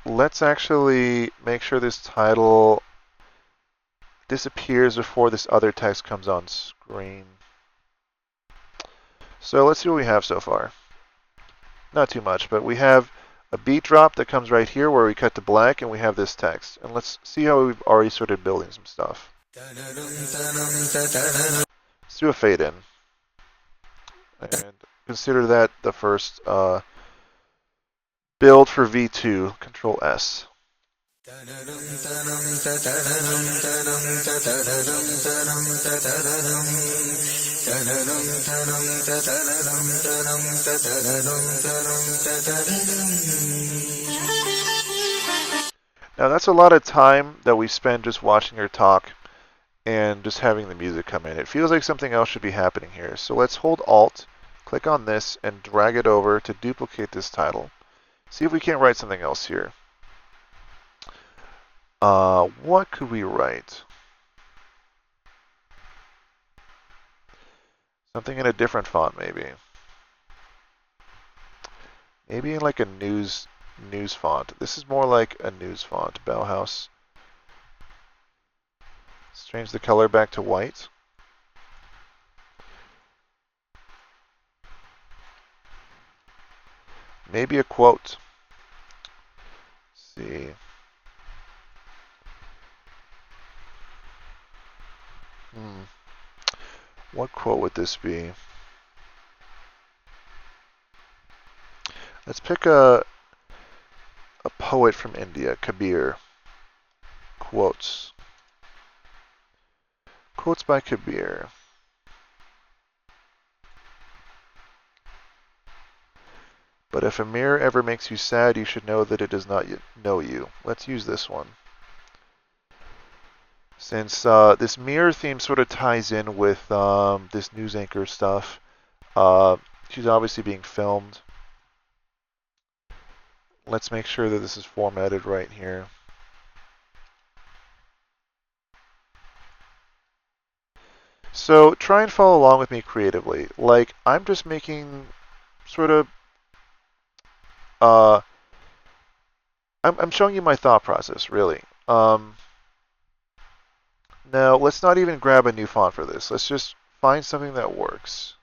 Let's actually make sure this title disappears before this other text comes on screen. So let's see what we have so far. Not too much, but we have a beat drop that comes right here where we cut to black, and we have this text. And let's see how we've already started building some stuff. Let's do a fade in. And consider that the first build for V2, Control S. Now that's a lot of time that we spend just watching her talk and just having the music come in. It feels like something else should be happening here. So let's hold Alt, click on this, and drag it over to duplicate this title. See if we can't write something else here. What could we write? Something in a different font, maybe. Maybe in like a news font. This is more like a news font, Bauhaus. Let's change the color back to white. Maybe a quote. Let's see. What quote would this be? Let's pick a poet from India, Kabir. Quotes. Quotes by Kabir. But if a mirror ever makes you sad, you should know that it does not know you. Let's use this one. Since this mirror theme sort of ties in with this news anchor stuff, she's obviously being filmed. Let's make sure that this is formatted right here. So try and follow along with me creatively. Like, I'm just making sort of, I'm showing you my thought process, really. Now, let's not even grab a new font for this. Let's just find something that works.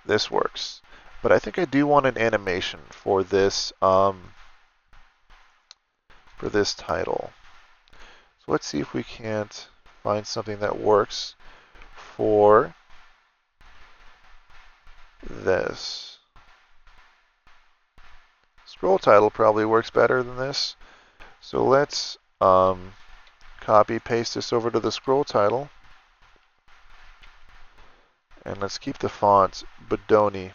This works. But I think I do want an animation for this title. So let's see if we can't find something that works for this. Scroll title probably works better than this. So let's copy paste this over to the scroll title. And let's keep the font Bodoni.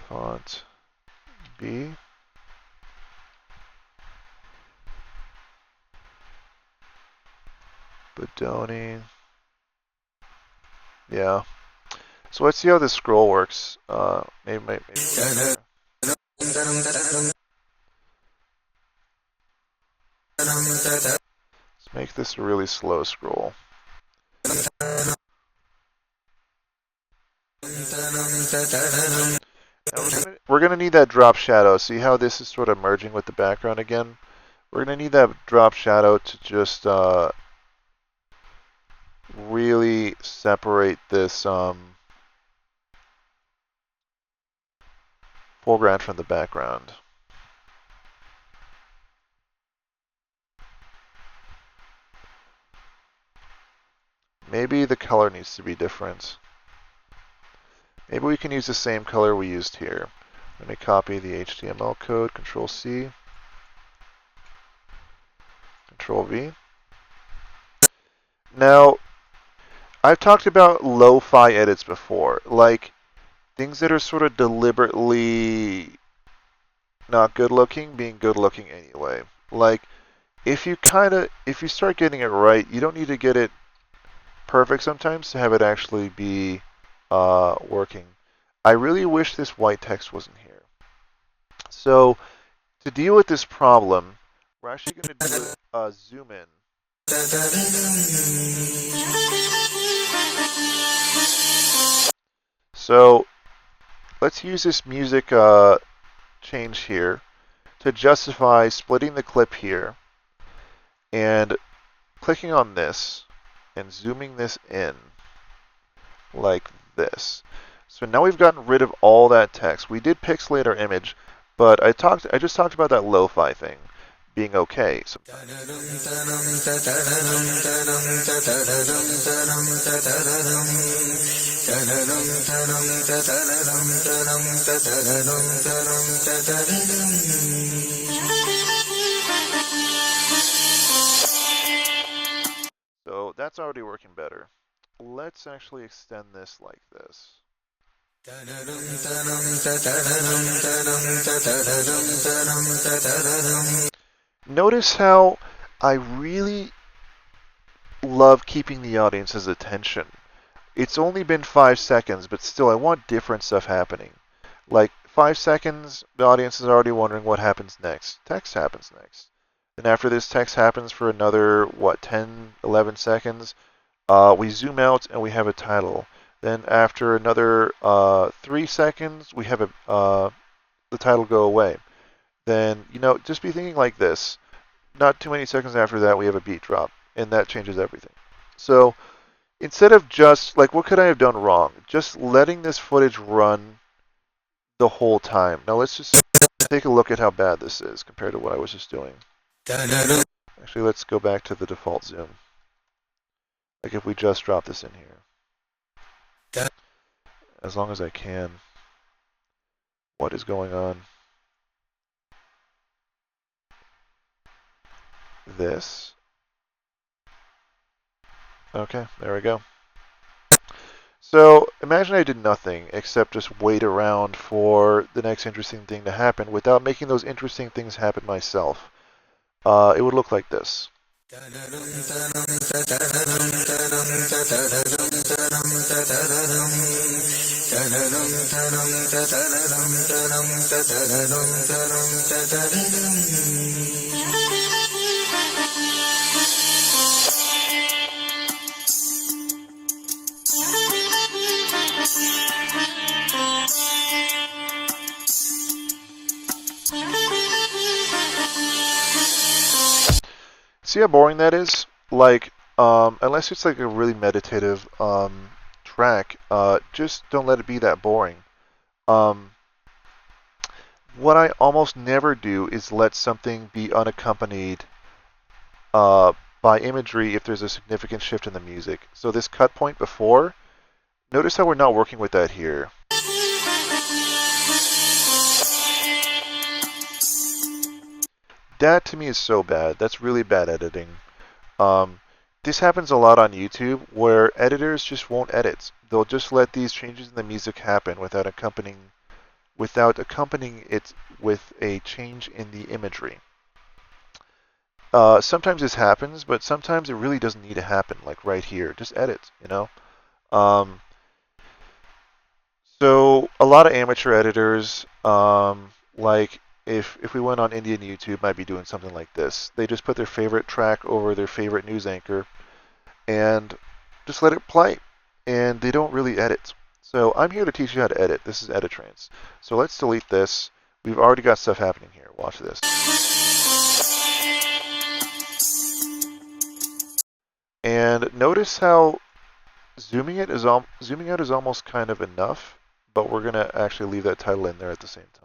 Font B. Bodoni. Yeah. So let's see how this scroll works. Maybe. Let's make this a really slow scroll. We're gonna need that drop shadow. See how this is sort of merging with the background again? We're gonna need that drop shadow to just really separate this foreground from the background. Maybe the color needs to be different. Maybe we can use the same color we used here. Let me copy the HTML code, Control C, Control V. Now, I've talked about lo-fi edits before. Like, things that are sort of deliberately not good looking being good looking anyway. Like, if you start getting it right, you don't need to get it perfect sometimes to have it actually be working. I really wish this white text wasn't here. So to deal with this problem, we're actually going to do a zoom in. So let's use this music change here to justify splitting the clip here and clicking on this and zooming this in like this. So now we've gotten rid of all that text. We did pixelate our image, but I just talked about that lo-fi thing being okay. So that's already working better. Let's actually extend this like this. Notice how I really love keeping the audience's attention. It's only been 5 seconds, but still I want different stuff happening. Like 5 seconds, the audience is already wondering what happens next. Text happens next. And after this text happens for another, 10, 11 seconds, we zoom out and we have a title. Then after another 3 seconds, we have the title go away. Then, just be thinking like this. Not too many seconds after that, we have a beat drop, and that changes everything. So instead of just, what could I have done wrong? Just letting this footage run the whole time. Now let's just take a look at how bad this is compared to what I was just doing. Actually, let's go back to the default zoom. Like if we just drop this in here. As long as I can. What is going on? This. Okay, there we go. So imagine I did nothing except just wait around for the next interesting thing to happen without making those interesting things happen myself. It would look like this. See how boring that is? Unless it's like a really meditative track, just don't let it be that boring. What I almost never do is let something be unaccompanied by imagery if there's a significant shift in the music. So this cut point before, notice how we're not working with that here. That to me is so bad. That's really bad editing. This happens a lot on YouTube where editors just won't edit. They'll just let these changes in the music happen without accompanying it with a change in the imagery. Sometimes this happens, but sometimes it really doesn't need to happen, like right here. Just edit, So a lot of amateur editors, if we went on Indian YouTube, might be doing something like this. They just put their favorite track over their favorite news anchor and just let it play. And they don't really edit. So I'm here to teach you how to edit. This is Editrance. So let's delete this. We've already got stuff happening here. Watch this. And notice how zooming out is almost kind of enough, but we're going to actually leave that title in there at the same time.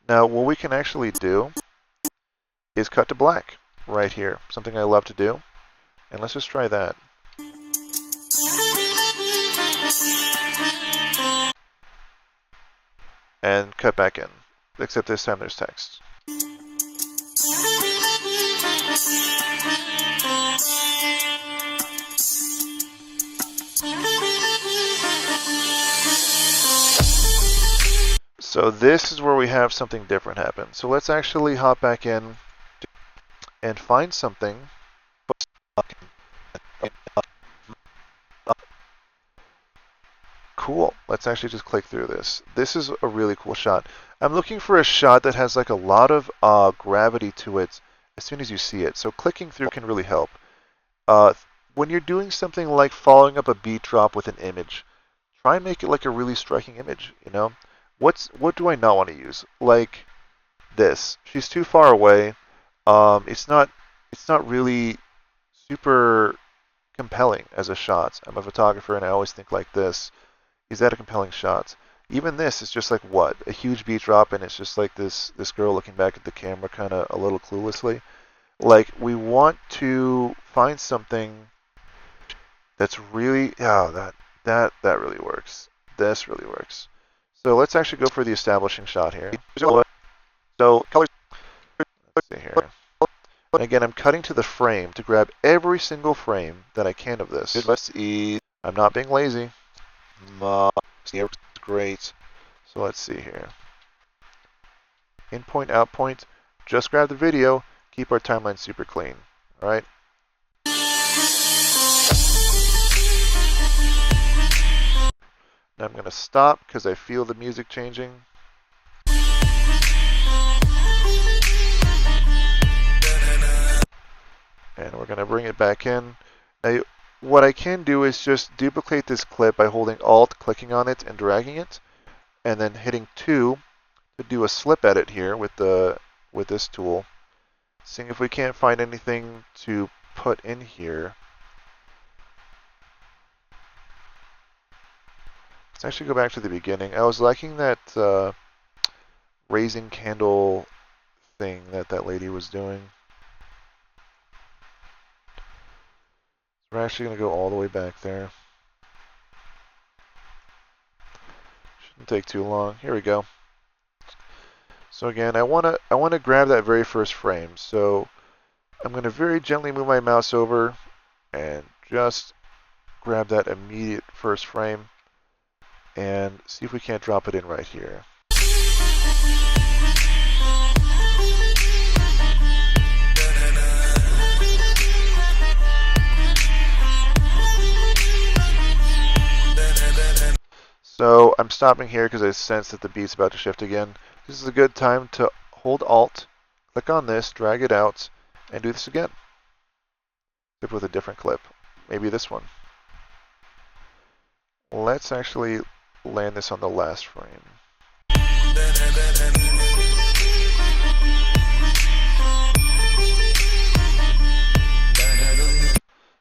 Now, what we can actually do is cut to black right here, something I love to do. And let's just try that. And cut back in, except this time there's text. So this is where we have something different happen. So let's actually hop back in and find something. Cool. Let's actually just click through this. This is a really cool shot. I'm looking for a shot that has like a lot of gravity to it as soon as you see it. So clicking through can really help. When you're doing something like following up a beat drop with an image, try and make it like a really striking image, you know? What do I not want to use? Like this. She's too far away. It's not really super compelling as a shot. I'm a photographer and I always think like this. Is that a compelling shot? Even this is just like what? A huge beat drop and it's just like this girl looking back at the camera kind of a little cluelessly. Like we want to find something that's really that really works. This really works. So let's actually go for the establishing shot here. So colors. Let's see here. And again, I'm cutting to the frame to grab every single frame that I can of this. Let's see. I'm not being lazy. Great. So let's see here. In point, out point. Just grab the video. Keep our timeline super clean. All right. Now I'm going to stop because I feel the music changing. And we're going to bring it back in. Now, what I can do is just duplicate this clip by holding Alt, clicking on it, and dragging it, and then hitting 2 to do a slip edit here with this tool. Seeing if we can't find anything to put in here. Let's actually go back to the beginning. I was liking that raising candle thing that lady was doing. We're actually going to go all the way back there. Shouldn't take too long. Here we go. So again, I want to grab that very first frame. So I'm going to very gently move my mouse over and just grab that immediate first frame and see if we can't drop it in right here. So I'm stopping here because I sense that the beat's about to shift again. This is a good time to hold Alt, click on this, drag it out, and do this again. Except with a different clip. Maybe this one. Let's actually land this on the last frame.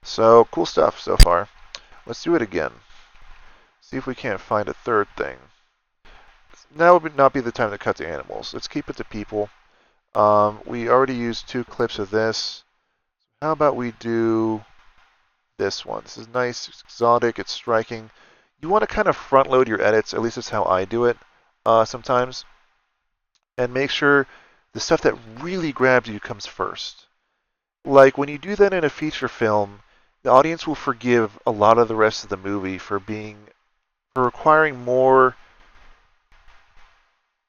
So, cool stuff so far. Let's do it again. See if we can't find a third thing. Now would not be the time to cut to animals. Let's keep it to people. We already used 2 clips of this. How about we do this one? This is nice, it's exotic, it's striking. You want to kind of front load your edits, at least that's how I do it sometimes. And make sure the stuff that really grabs you comes first. Like when you do that in a feature film, the audience will forgive a lot of the rest of the movie for requiring more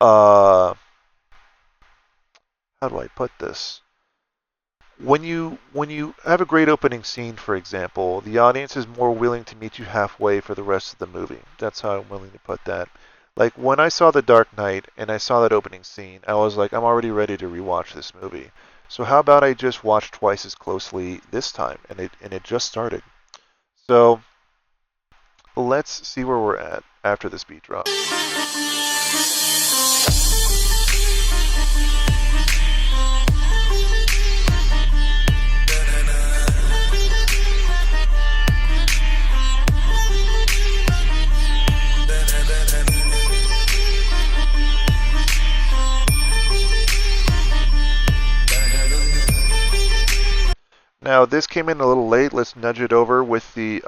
how do I put this? When you have a great opening scene, for example, the audience is more willing to meet you halfway for the rest of the movie. That's how I'm willing to put that. Like when I saw The Dark Knight and I saw that opening scene, I was like, I'm already ready to rewatch this movie. So how about I just watch twice as closely this time? And it just started. So let's see where we're at after this beat drop. Now this came in a little late. Let's nudge it over with the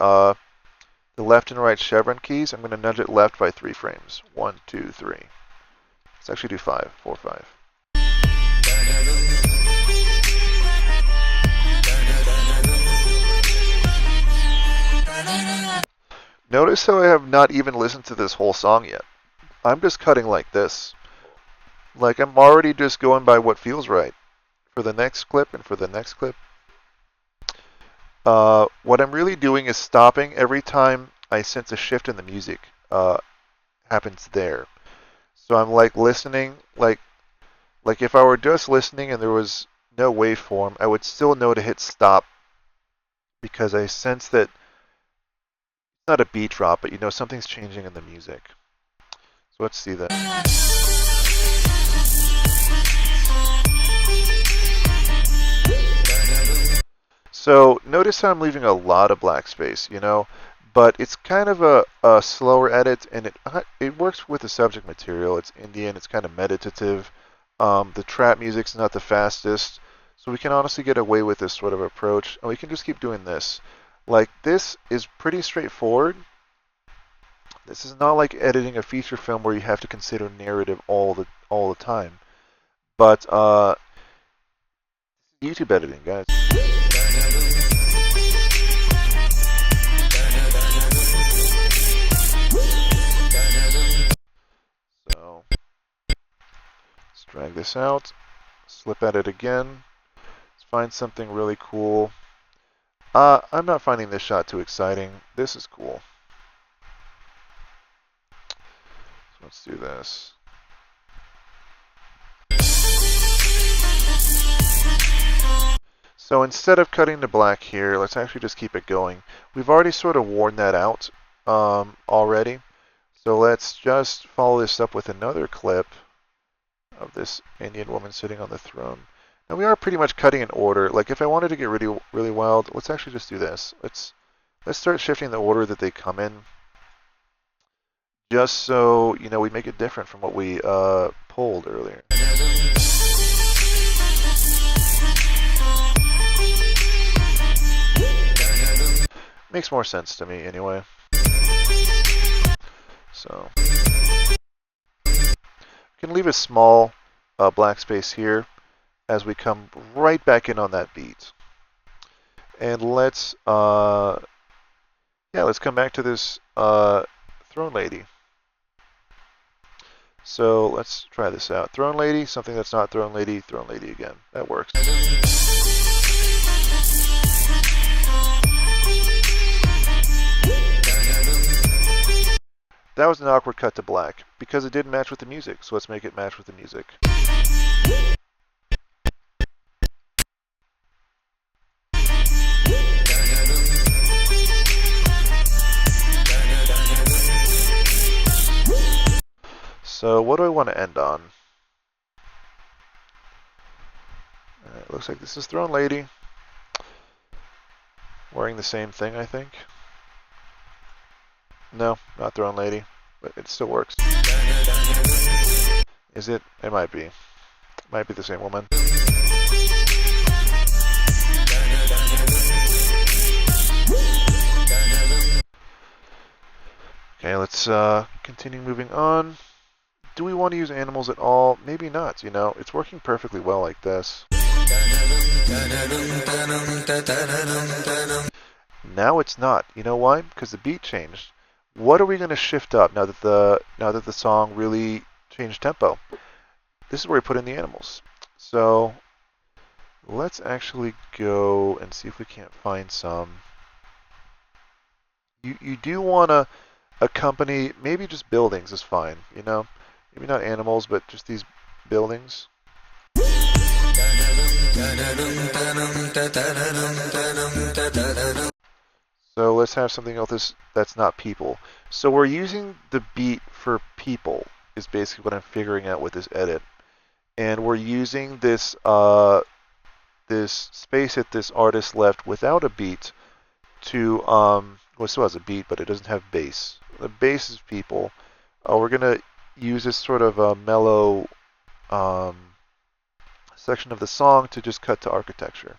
left and right chevron keys. I'm going to nudge it left by 3 frames. 1, 2, 3. Let's actually do 5, 4, 5. Notice how I have not even listened to this whole song yet. I'm just cutting like this. Like I'm already just going by what feels right for the next clip and for the next clip. What I'm really doing is stopping every time I sense a shift in the music happens there. So I'm like listening, like if I were just listening and there was no waveform, I would still know to hit stop because I sense that it's not a beat drop, but you know something's changing in the music. So let's see that. So notice how I'm leaving a lot of black space, you know, but it's kind of a slower edit, and it works with the subject material. It's Indian, it's kind of meditative. The trap music's not the fastest, so we can honestly get away with this sort of approach, and we can just keep doing this. Like this is pretty straightforward. This is not like editing a feature film where you have to consider narrative all the time. But YouTube editing, guys. So let's drag this out, slip at it again. Let's find something really cool. I'm not finding this shot too exciting. This is cool. So let's do this. So instead of cutting to black here, let's actually just keep it going. We've already sort of worn that out already. So let's just follow this up with another clip of this Indian woman sitting on the throne. Now we are pretty much cutting in order. Like if I wanted to get really wild, let's actually just do this. Let's start shifting the order that they come in, just so you know we make it different from what we pulled earlier. Makes more sense to me anyway. So we can leave a small black space here as we come right back in on that beat. And let's come back to this throne lady. So let's try this out. Throne lady, something that's not throne lady again. That works. That was an awkward cut to black because it didn't match with the music, so let's make it match with the music. So what do I want to end on? It looks like this is Throne Lady. Wearing the same thing, I think. No, not Throne Lady, but it still works. Is it? It might be. It might be the same woman. Okay, let's continue moving on. Do we want to use animals at all? Maybe not, you know. It's working perfectly well like this. Now it's not. You know why? Because the beat changed. What are we going to shift up now that the song really changed tempo? This is where we put in the animals. So let's actually go and see if we can't find some. You do want to accompany, maybe just buildings is fine, you know? Maybe not animals, but just these buildings. So let's have something else that's not people. So we're using the beat for people is basically what I'm figuring out with this edit. And we're using this this space that this artist left without a beat to well, it still has a beat, but it doesn't have bass. The bass is people. We're gonna use this sort of a mellow section of the song to just cut to architecture.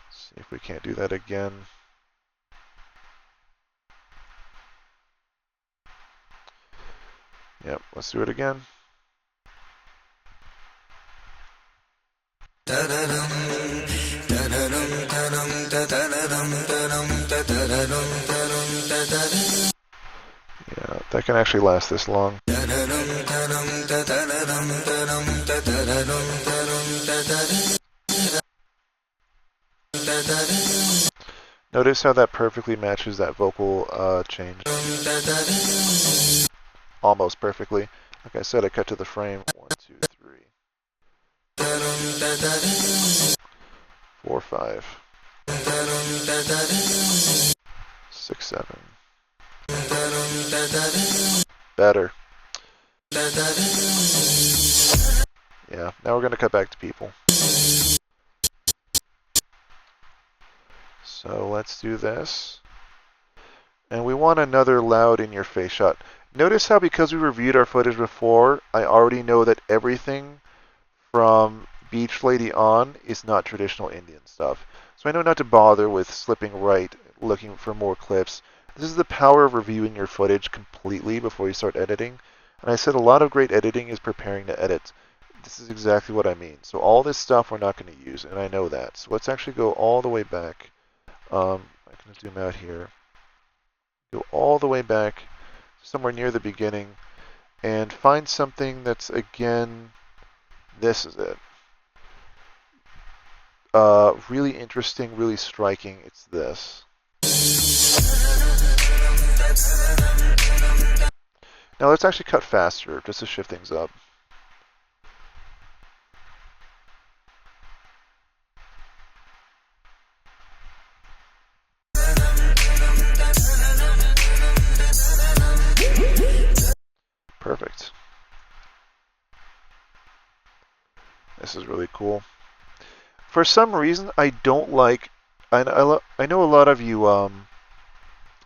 See if we can't do that again. Yep, let's do it again. that can actually last this long. Notice how that perfectly matches that vocal change. Almost perfectly. Like I said, I cut to the frame. 1, 2, 3, 4, 5, 6, 7. Better. Yeah, now we're going to cut back to people. So let's do this. And we want another loud in-your-face shot. Notice how because we reviewed our footage before, I already know that everything from Beach Lady on is not traditional Indian stuff. So I know not to bother with slipping right, looking for more clips. This is the power of reviewing your footage completely before you start editing. And I said a lot of great editing is preparing to edit. This is exactly what I mean. So all this stuff we're not going to use, and I know that. So let's actually go all the way back. I'm going to zoom out here. Go all the way back, somewhere near the beginning, and find something that's, again, this is it. Really interesting, really striking. It's this. Now let's actually cut faster, just to shift things up. Perfect. This is really cool. For some reason, I don't like... I know a lot of you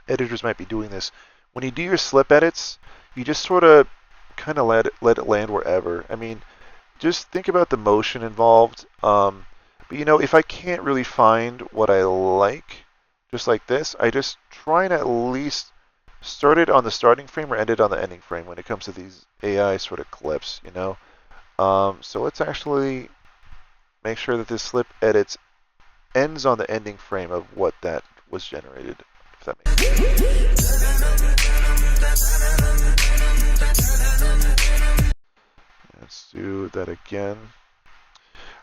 editors might be doing this. When you do your slip edits, you just sort of kind of let it land wherever. I mean, just think about the motion involved. But you know, if I can't really find what I like, just like this, I just try and at least start it on the starting frame or end it on the ending frame when it comes to these AI sort of clips, you know. So let's actually make sure that this slip edits ends on the ending frame of what that was generated, if that makes sense. Let's do that again.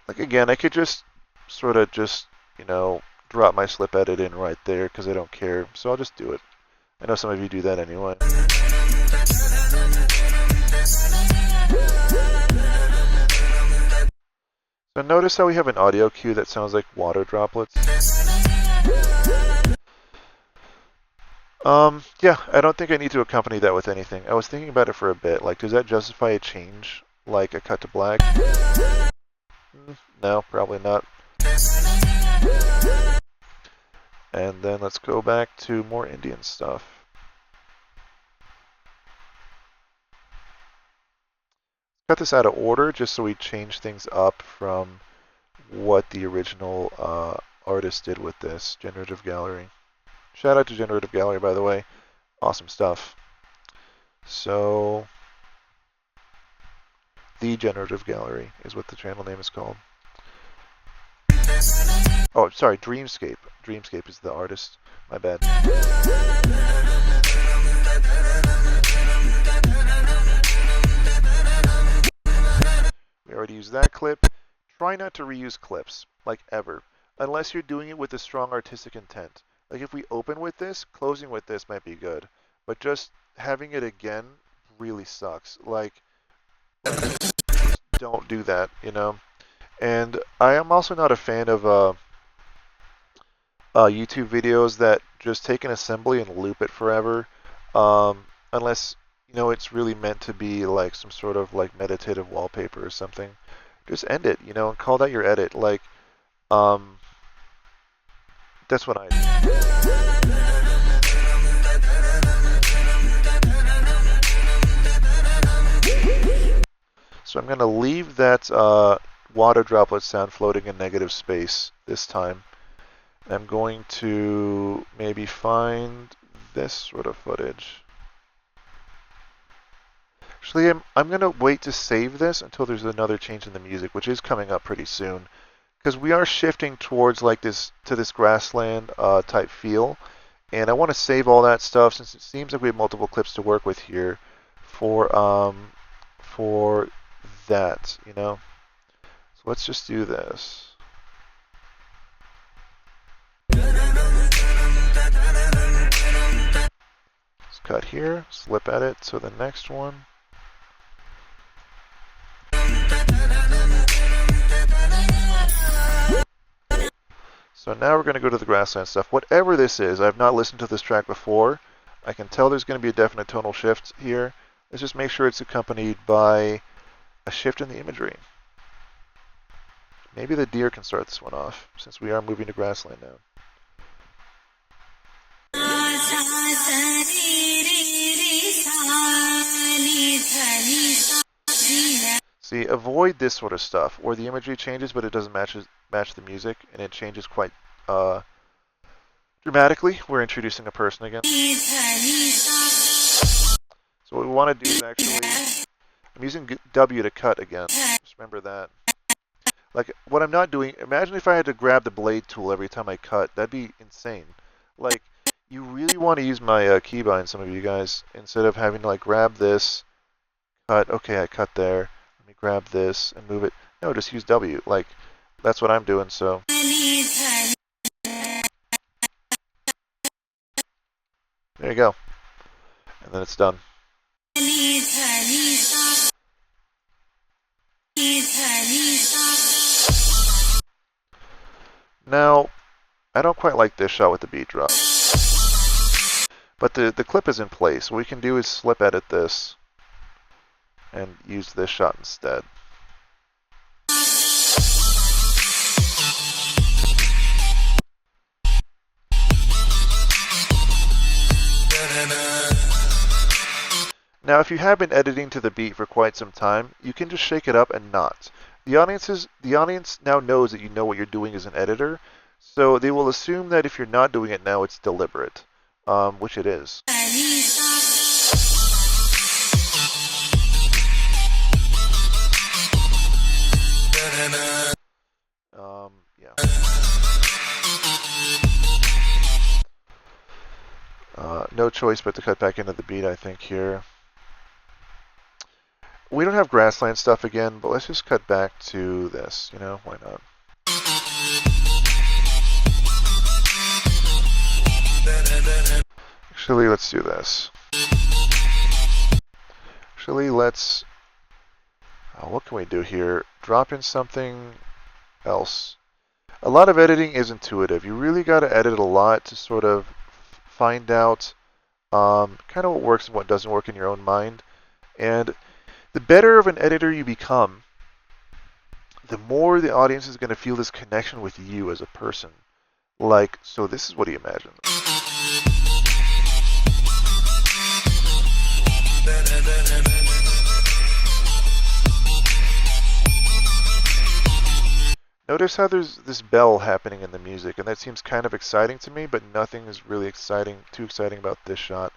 Like again, I could just sort of you know, drop my slip edit in right there because I don't care. So I'll just do it. I know some of you do that anyway. So notice how we have an audio cue that sounds like water droplets. Yeah, I don't think I need to accompany that with anything. I was thinking about it for a bit. Like, does that justify a change? Like a cut to black? No, probably not. And then let's go back to more Indian stuff. Cut this out of order just so we change things up from what the original artist did with this generative gallery. Shout out to Generative Gallery, by the way. Awesome stuff. So, the Generative Gallery is what the channel name is called. Oh, sorry, Dreamscape. Dreamscape is the artist. My bad. We already used that clip. Try not to reuse clips, like ever, unless you're doing it with a strong artistic intent. Like if we open with this, closing with this might be good, but just having it again really sucks. Like, don't do that, you know? And I am also not a fan of YouTube videos that just take an assembly and loop it forever, unless, you know, it's really meant to be like some sort of like meditative wallpaper or something. Just end it, you know, and call that your edit. Like, that's what I do. So I'm going to leave that water droplet sound floating in negative space this time. I'm going to maybe find this sort of footage. Actually, I'm going to wait to save this until there's another change in the music, which is coming up pretty soon. Because we are shifting towards like this, to this grassland type feel. And I want to save all that stuff since it seems like we have multiple clips to work with here for that, you know. So let's just do this. Let's cut here, slip edit to the next one. So now we're going to go to the grassland stuff. Whatever this is, I've not listened to this track before. I can tell there's going to be a definite tonal shift here. Let's just make sure it's accompanied by a shift in the imagery. Maybe the deer can start this one off, since we are moving to grassland now. See, avoid this sort of stuff, where the imagery changes but it doesn't match the music, and it changes quite dramatically. We're introducing a person again. So what we want to do is actually, I'm using W to cut again. Just remember that. Like, what I'm not doing, imagine if I had to grab the blade tool every time I cut. That'd be insane. Like, you really want to use my keybind, some of you guys, instead of having to, like, grab this, cut, okay, I cut there. Let me grab this and move it. No, just use W. Like, that's what I'm doing, so. There you go. And then it's done. Now, I don't quite like this shot with the beat drop. But the clip is in place. What we can do is slip edit this and use this shot instead. Now, if you have been editing to the beat for quite some time, you can just shake it up and not. The audience now knows that you know what you're doing as an editor, so they will assume that if you're not doing it now, it's deliberate, which it is. Yeah. No choice but to cut back into the beat, I think, here. We don't have grassland stuff again, but let's just cut back to this, you know, why not? Actually, let's do this. Actually, let's, what can we do here? Drop in something else. A lot of editing is intuitive. You really got to edit a lot to sort of find out kind of what works and what doesn't work in your own mind. And the better of an editor you become, the more the audience is going to feel this connection with you as a person. Like, so this is what he imagined. Notice how there's this bell happening in the music, and that seems kind of exciting to me, but nothing is really too exciting about this shot.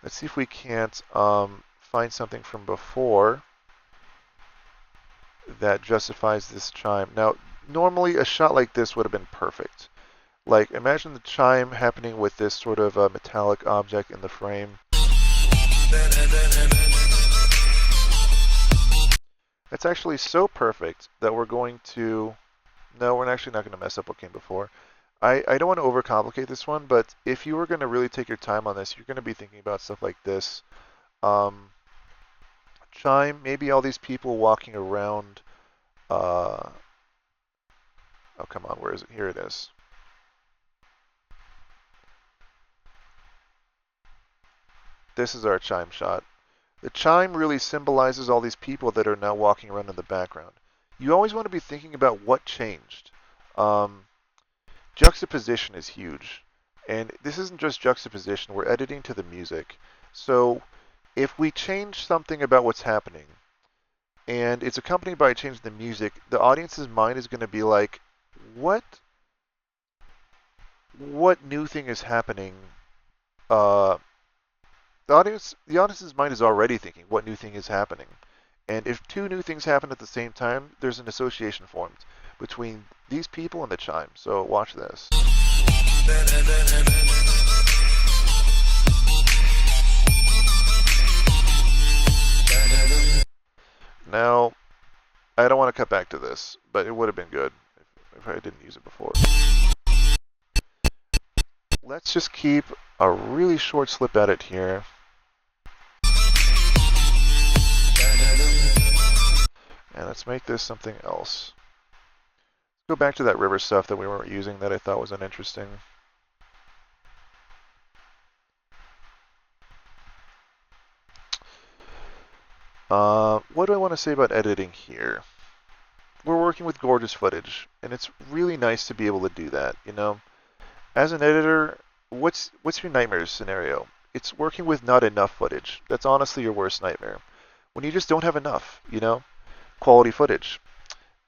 Let's see if we can't find something from before that justifies this chime. Now, normally a shot like this would have been perfect. Like, imagine the chime happening with this sort of metallic object in the frame. It's actually so perfect that we're going to... No, we're actually not going to mess up what came before. I don't want to overcomplicate this one, but if you were going to really take your time on this, you're going to be thinking about stuff like this. Chime, maybe all these people walking around. Oh, come on, where is it? Here it is. This is our chime shot. The chime really symbolizes all these people that are now walking around in the background. You always want to be thinking about what changed. Juxtaposition is huge. And this isn't just juxtaposition, we're editing to the music. So if we change something about what's happening, and it's accompanied by a change in the music, the audience's mind is going to be like, what new thing is happening? The audience's mind is already thinking, what new thing is happening? And if two new things happen at the same time, there's an association formed between these people and the chime. So watch this. Now, I don't want to cut back to this, but it would have been good if I didn't use it before. Let's just keep a really short slip edit here. And let's make this something else. Go back to that river stuff that we weren't using that I thought was uninteresting. What do I want to say about editing here? We're working with gorgeous footage, and it's really nice to be able to do that, you know? As an editor, what's your nightmare scenario? It's working with not enough footage. That's honestly your worst nightmare. When you just don't have enough, you know, quality footage.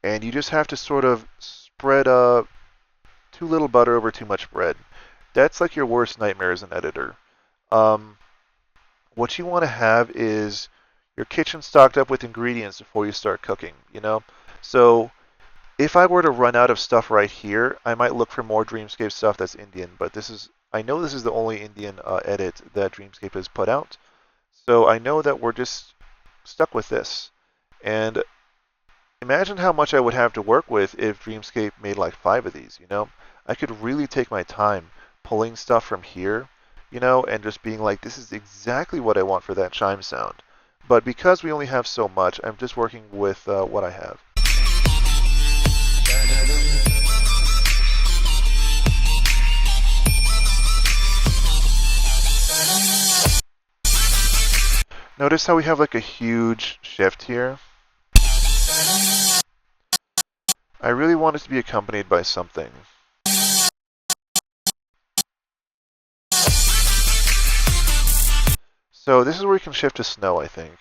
And you just have to sort of spread too little butter over too much bread. That's like your worst nightmare as an editor. What you want to have is your kitchen stocked up with ingredients before you start cooking, you know? So if I were to run out of stuff right here, I might look for more Dreamscape stuff that's Indian, but I know this is the only Indian edit that Dreamscape has put out. So I know that we're just stuck with this. And imagine how much I would have to work with if Dreamscape made like 5 of these, you know? I could really take my time pulling stuff from here, you know, and just being like, this is exactly what I want for that chime sound. But because we only have so much, I'm just working with what I have. Notice how we have like a huge shift here? I really want it to be accompanied by something. So this is where we can shift to snow, I think.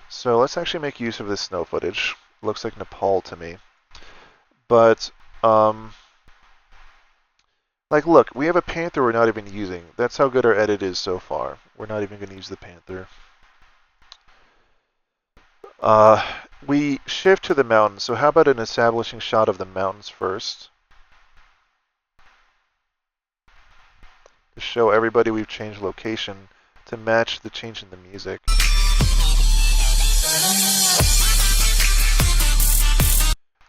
So let's actually make use of this snow footage. Looks like Nepal to me. But, like, look, we have a panther we're not even using. That's how good our edit is so far. We're not even going to use the panther. We shift to the mountains. So how about an establishing shot of the mountains first? To show everybody we've changed location to match the change in the music.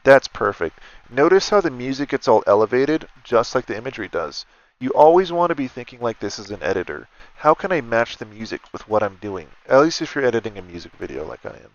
That's perfect. Notice how the music gets all elevated, just like the imagery does. You always want to be thinking like this as an editor. How can I match the music with what I'm doing? At least if you're editing a music video like I am.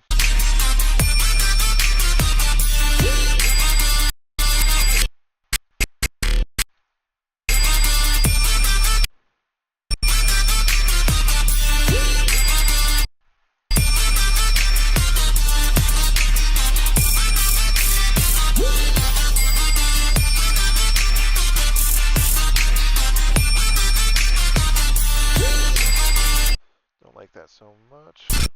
That so much. Let's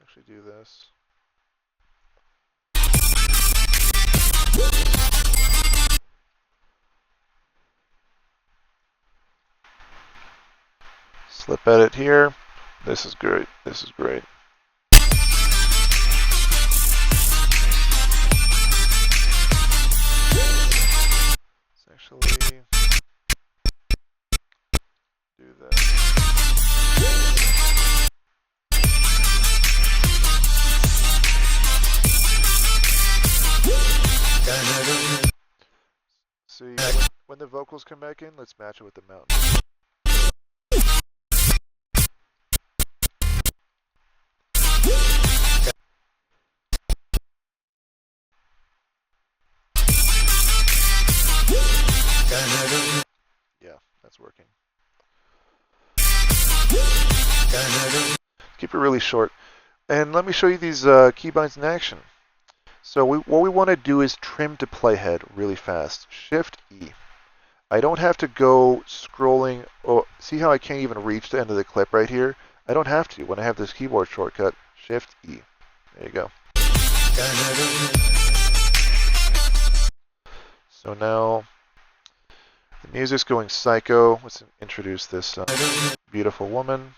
actually do this. Slip edit here. This is great. This is great. Let's actually do that. See, when the vocals come back in, let's match it with the mountain. Yeah, that's working. Keep it really short. And let me show you these keybinds in action. So what we want to do is trim to playhead really fast. Shift E. I don't have to go scrolling. Oh, see how I can't even reach the end of the clip right here? I don't have to when I have this keyboard shortcut. Shift E. There you go. So now the music's going psycho. Let's introduce this beautiful woman.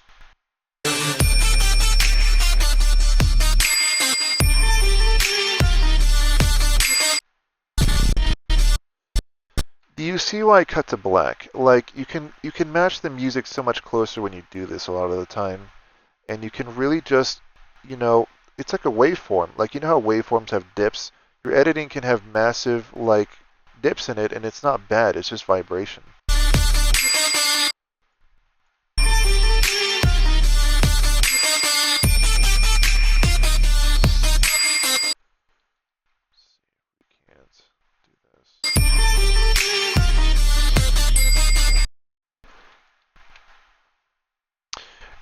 see why I cut to black. Like you can match the music so much closer when you do this a lot of the time, and you can really just, you know, it's like a waveform. Like you know how waveforms have dips? Your editing can have massive like dips in it, and it's not bad. It's just vibration.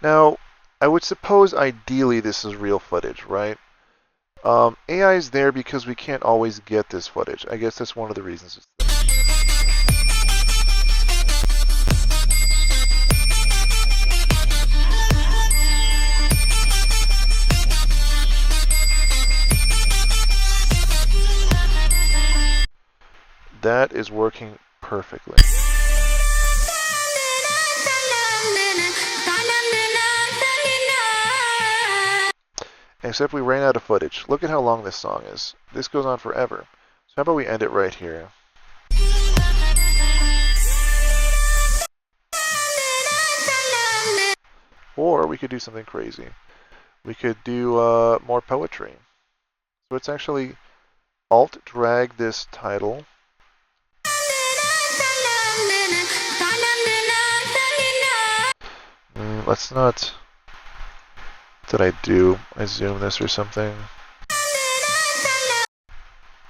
Now, I would suppose ideally this is real footage, right? AI is there because we can't always get this footage. I guess that's one of the reasons it's there. That is working perfectly. Except we ran out of footage. Look at how long this song is. This goes on forever. So how about we end it right here? Or we could do something crazy. We could do more poetry. So it's actually Alt-drag this title. Let's not... What did I do? I zoom this or something.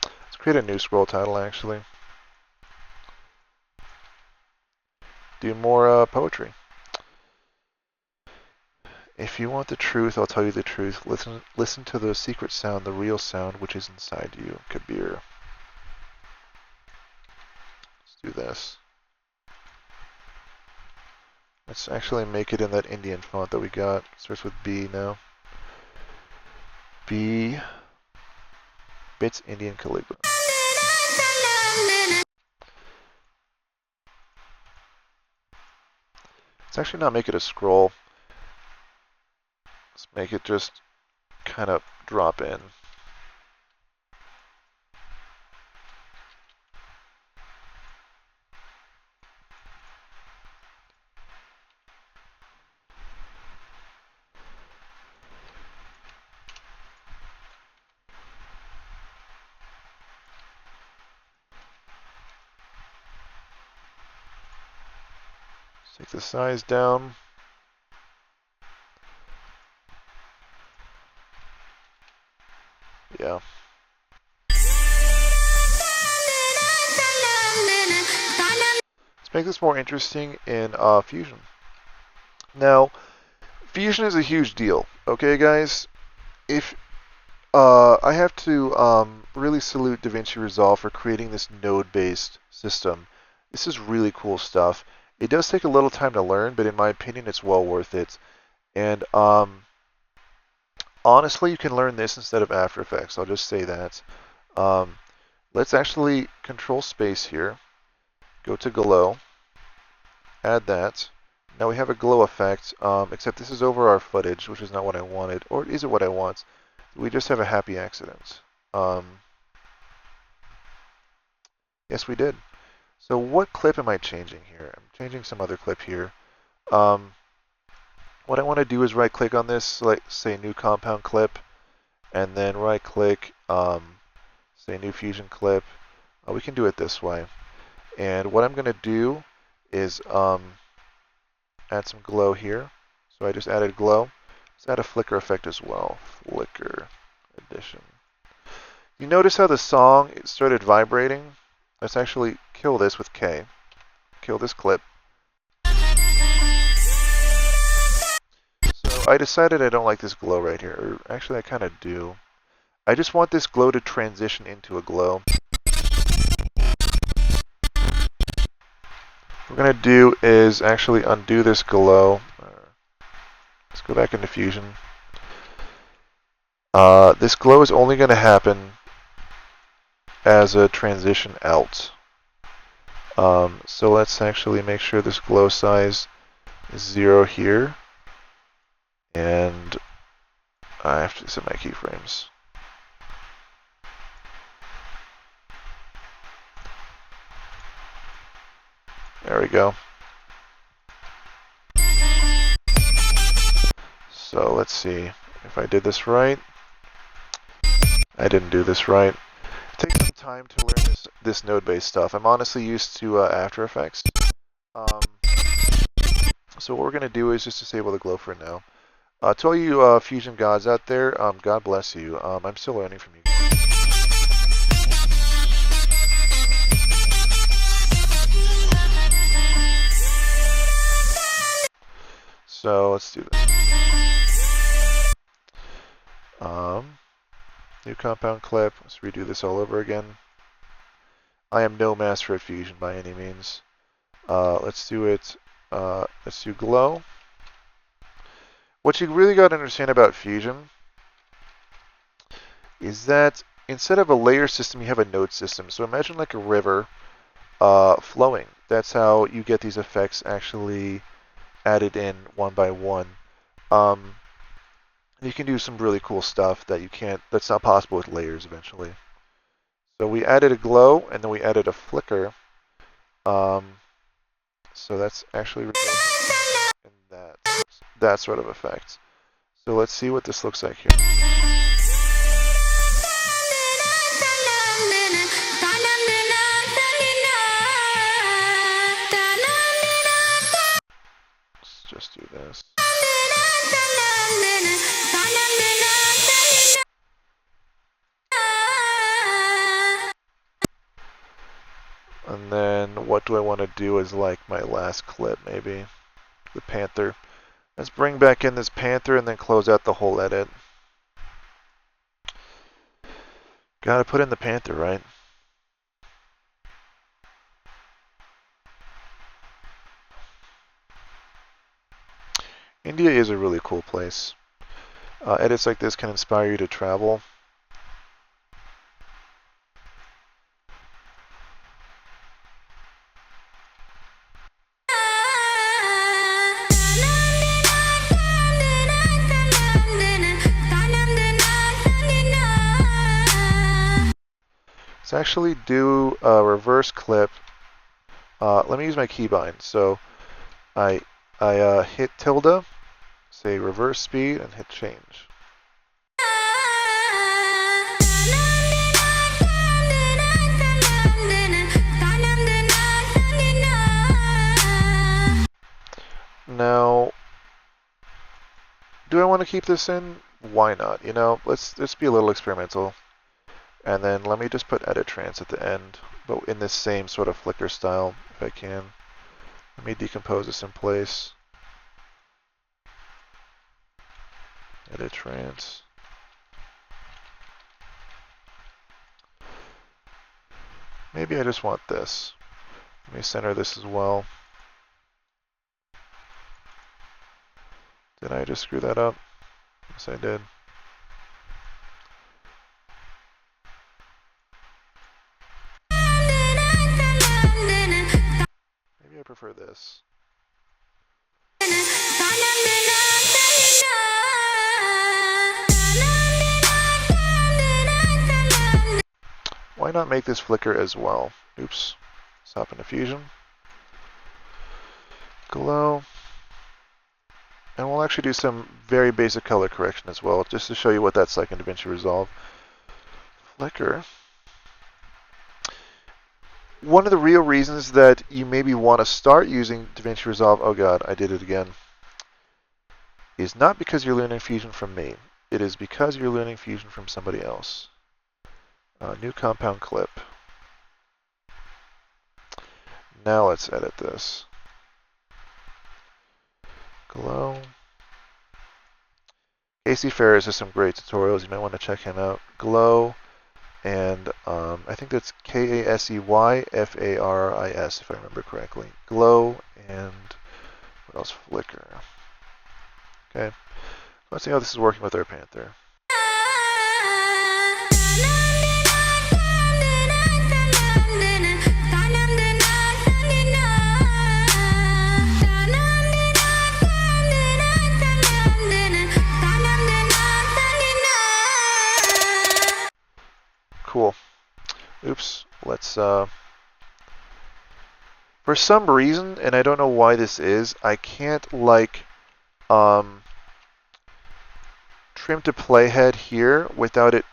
Let's create a new scroll title, actually. Do more poetry. If you want the truth, I'll tell you the truth. Listen to the secret sound, the real sound, which is inside you. Kabir. Let's do this. Let's actually make it in that Indian font that we got. Starts with B now. B. Bits Indian calligraphy. Let's actually not make it a scroll. Let's make it just kind of drop in. Take the size down. Yeah. Let's make this more interesting in Fusion. Now, Fusion is a huge deal. Okay, guys? If I have to really salute DaVinci Resolve for creating this node-based system. This is really cool stuff. It does take a little time to learn, but in my opinion, it's well worth it. And honestly, you can learn this instead of After Effects. I'll just say that. Let's actually control space here. Go to glow. Add that. Now we have a glow effect, except this is over our footage, which is not what I wanted. Or is it what I want? We just have a happy accident. Yes, we did. So what clip am I changing here? I'm changing some other clip here. What I want to do is right-click on this, like say New Compound Clip, and then right-click, say New Fusion Clip. We can do it this way. And what I'm going to do is add some glow here. So I just added glow. Let's add a flicker effect as well. Flicker addition. You notice how the song started vibrating? Let's actually kill this with K. Kill this clip. So I decided I don't like this glow right here. Or actually, I kind of do. I just want this glow to transition into a glow. What we're going to do is actually undo this glow. Let's go back into Fusion. This glow is only going to happen as a transition out. So let's actually make sure this glow size is 0 here. And I have to set my keyframes. we go. So let's see if I did this right. I didn't do this right. It takes some time to learn this node-based stuff. I'm honestly used to After Effects. So what we're going to do is just disable the glow for now. To all you Fusion gods out there, God bless you. I'm still learning from you. So let's do this. New compound clip. Let's redo this all over again. I am no master at Fusion by any means. Let's do it. Let's do glow. What you really got to understand about Fusion is that instead of a layer system, you have a node system. So imagine like a river flowing. That's how you get these effects actually added in one by one. You can do some really cool stuff that that's not possible with layers eventually. So we added a glow and then we added a flicker. So that's actually resulting in that sort of effect. So let's see what this looks like here. Let's just do this. And then what do I want to do as like my last clip, maybe? The panther. Let's bring back in this panther and then close out the whole edit. Gotta put in the panther, right? India is a really cool place. Edits like this can inspire you to travel. Let's actually do a reverse clip. Let me use my keybind. So I hit tilde, say reverse speed, and hit change. Now, do I want to keep this in? Why not? You know, let's be a little experimental. And then let me just put Editrance at the end, but in this same sort of flicker style, if I can. Let me decompose this in place. Editrance. Maybe I just want this. Let me center this as well. Did I just screw that up? Yes, I did. Maybe I prefer this. Why not make this flicker as well? Oops. Stop into Fusion. Glow. And we'll actually do some very basic color correction as well, just to show you what that's like in DaVinci Resolve. Flicker. One of the real reasons that you maybe want to start using DaVinci Resolve, oh god, I did it again, is not because you're learning Fusion from me. It is because you're learning Fusion from somebody else. New compound clip. Now let's edit this. Glow. Casey Ferris has some great tutorials. You might want to check him out. Glow, and I think that's Kaseyfaris, if I remember correctly. Glow, and what else? Flicker. Okay. Let's see how this is working with our panther. Cool. Oops. Let's For some reason, and I don't know why this is, I can't like trim to playhead here without it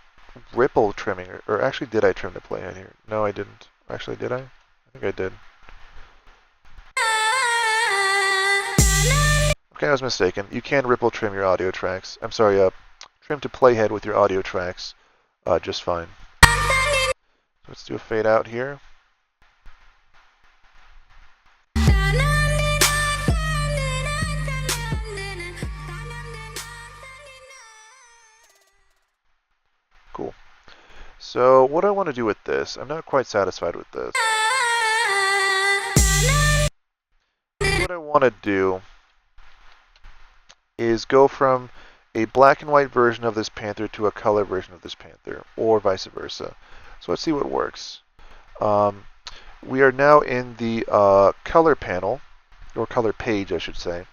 ripple trimming. Or actually, did I trim to playhead here? No, I didn't. Actually, did I? I think I did. Okay, I was mistaken. You can ripple trim your audio tracks. I'm sorry, trim to playhead with your audio tracks just fine. Let's do a fade out here. Cool. So what do I want to do with this? I'm not quite satisfied with this. What I want to do is go from a black and white version of this panther to a color version of this panther, or vice versa. So let's see what works. We are now in the color panel, or color page, I should say.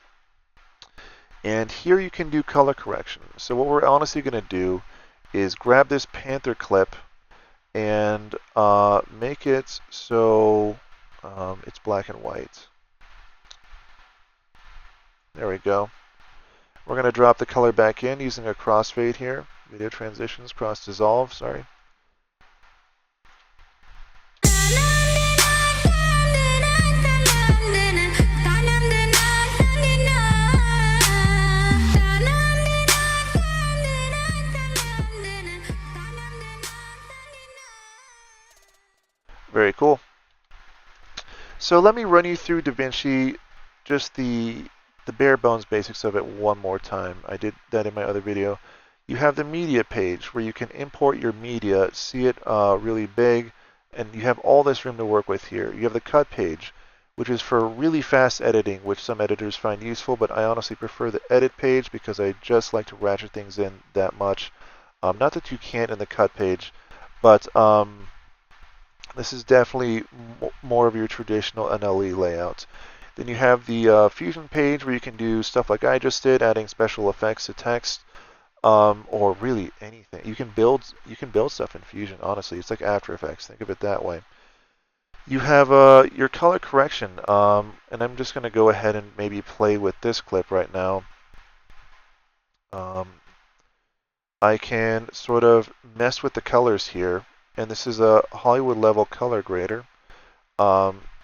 And here you can do color correction. So what we're honestly going to do is grab this panther clip and make it so it's black and white. There we go. We're going to drop the color back in using a crossfade here. Video transitions, cross dissolve, sorry. Very cool. So let me run you through DaVinci, just the bare bones basics of it one more time. I did that in my other video. You have the media page where you can import your media, see it really big, and you have all this room to work with here. You have the cut page, which is for really fast editing, which some editors find useful, but I honestly prefer the edit page because I just like to ratchet things in that much. Not that you can't in the cut page, but this is definitely more of your traditional NLE layout. Then you have the Fusion page where you can do stuff like I just did, adding special effects to text, or really anything. You can build stuff in Fusion. Honestly, it's like After Effects. Think of it that way. You have your color correction, and I'm just going to go ahead and maybe play with this clip right now. I can sort of mess with the colors here. And this is a Hollywood level color grader.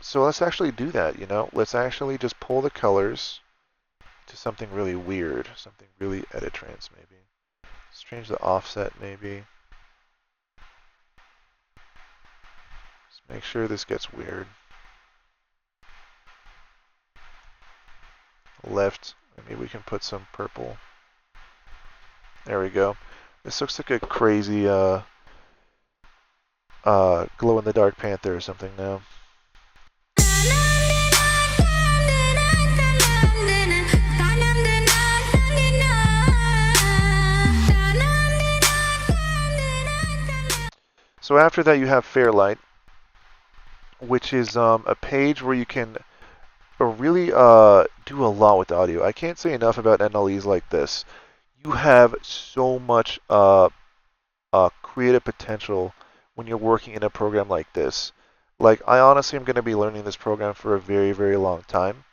So let's actually do that, you know. Let's actually just pull the colors to something really weird, something really Editrance maybe. Let's change the offset maybe. Let's make sure this gets weird. Left, maybe we can put some purple. There we go. This looks like a crazy glow-in-the-dark panther or something now. So after that you have Fairlight, which is a page where you can really do a lot with audio. I can't say enough about NLEs like this. You have so much creative potential when you're working in a program like this. Like, I honestly am going to be learning this program for a very, very long time.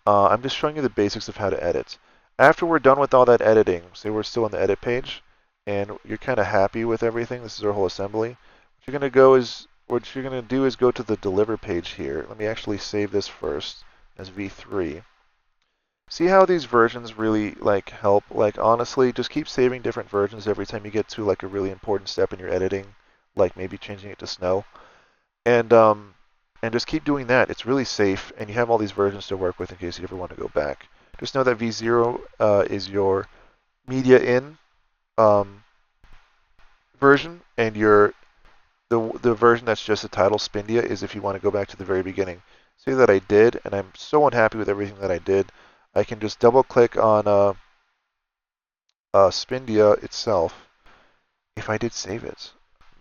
I'm just showing you the basics of how to edit. After we're done with all that editing, say we're still on the edit page, and you're kind of happy with everything, this is our whole assembly, what you're going to do is go to the deliver page here. Let me actually save this first as V3. See how these versions really like help? Like, honestly, just keep saving different versions every time you get to like a really important step in your editing, like maybe changing it to snow. And just keep doing that. It's really safe, and you have all these versions to work with in case you ever want to go back. Just know that V0 is your media in version, and the version that's just the title Spindia is if you want to go back to the very beginning. Say that I did, and I'm so unhappy with everything that I did. I can just double click on Spindia itself. If I did save it,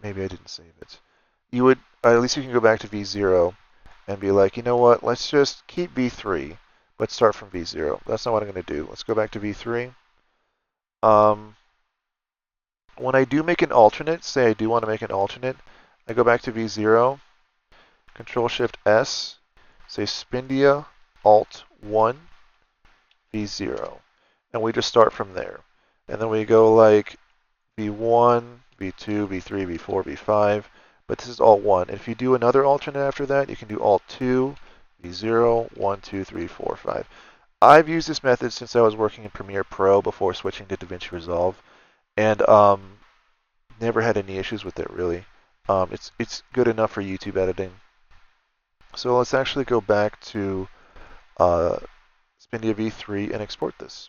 maybe I didn't save it. You would, at least you can go back to V0 and be like, you know what, let's just keep V3, but start from V0. That's not what I'm going to do. Let's go back to V3. When I do make an alternate, say I do want to make an alternate, I go back to V0, Control-Shift-S, say Spindia Alt 1 V0. And we just start from there. And then we go like V1, V2, V3, V4, V5. But this is Alt 1. And if you do another alternate after that, you can do Alt 2, V0, 1, 2, 3, 4, 5. I've used this method since I was working in Premiere Pro before switching to DaVinci Resolve. And never had any issues with it, really. It's good enough for YouTube editing. So let's actually go back to Spindia V3 and export this.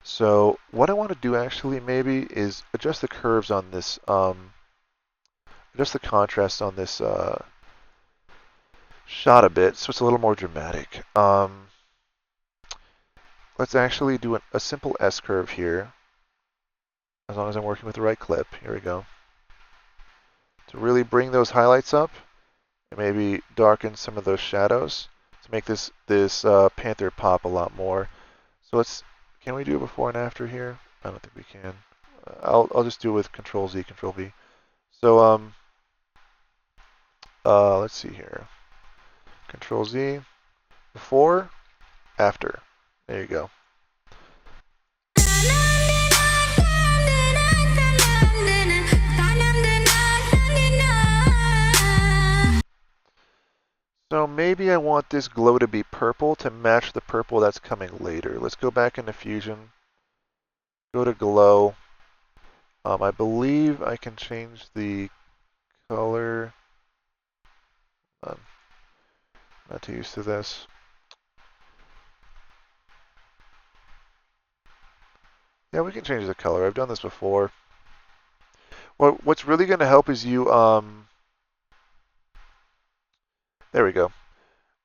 So what I want to do actually maybe is adjust the curves on this, adjust the contrast on this shot a bit so it's a little more dramatic. Let's actually do a simple S-curve here, as long as I'm working with the right clip. Here we go. To really bring those highlights up and maybe darken some of those shadows to make this panther pop a lot more. So can we do a before and after here? I don't think we can. I'll just do it with Control Z, Control V. So let's see here. Control Z, before, after. There you go. So maybe I want this glow to be purple to match the purple that's coming later. Let's go back into Fusion. Go to glow. I believe I can change the color. I'm not too used to this. Yeah, we can change the color. I've done this before. Well, what's really going to help is you, there we go.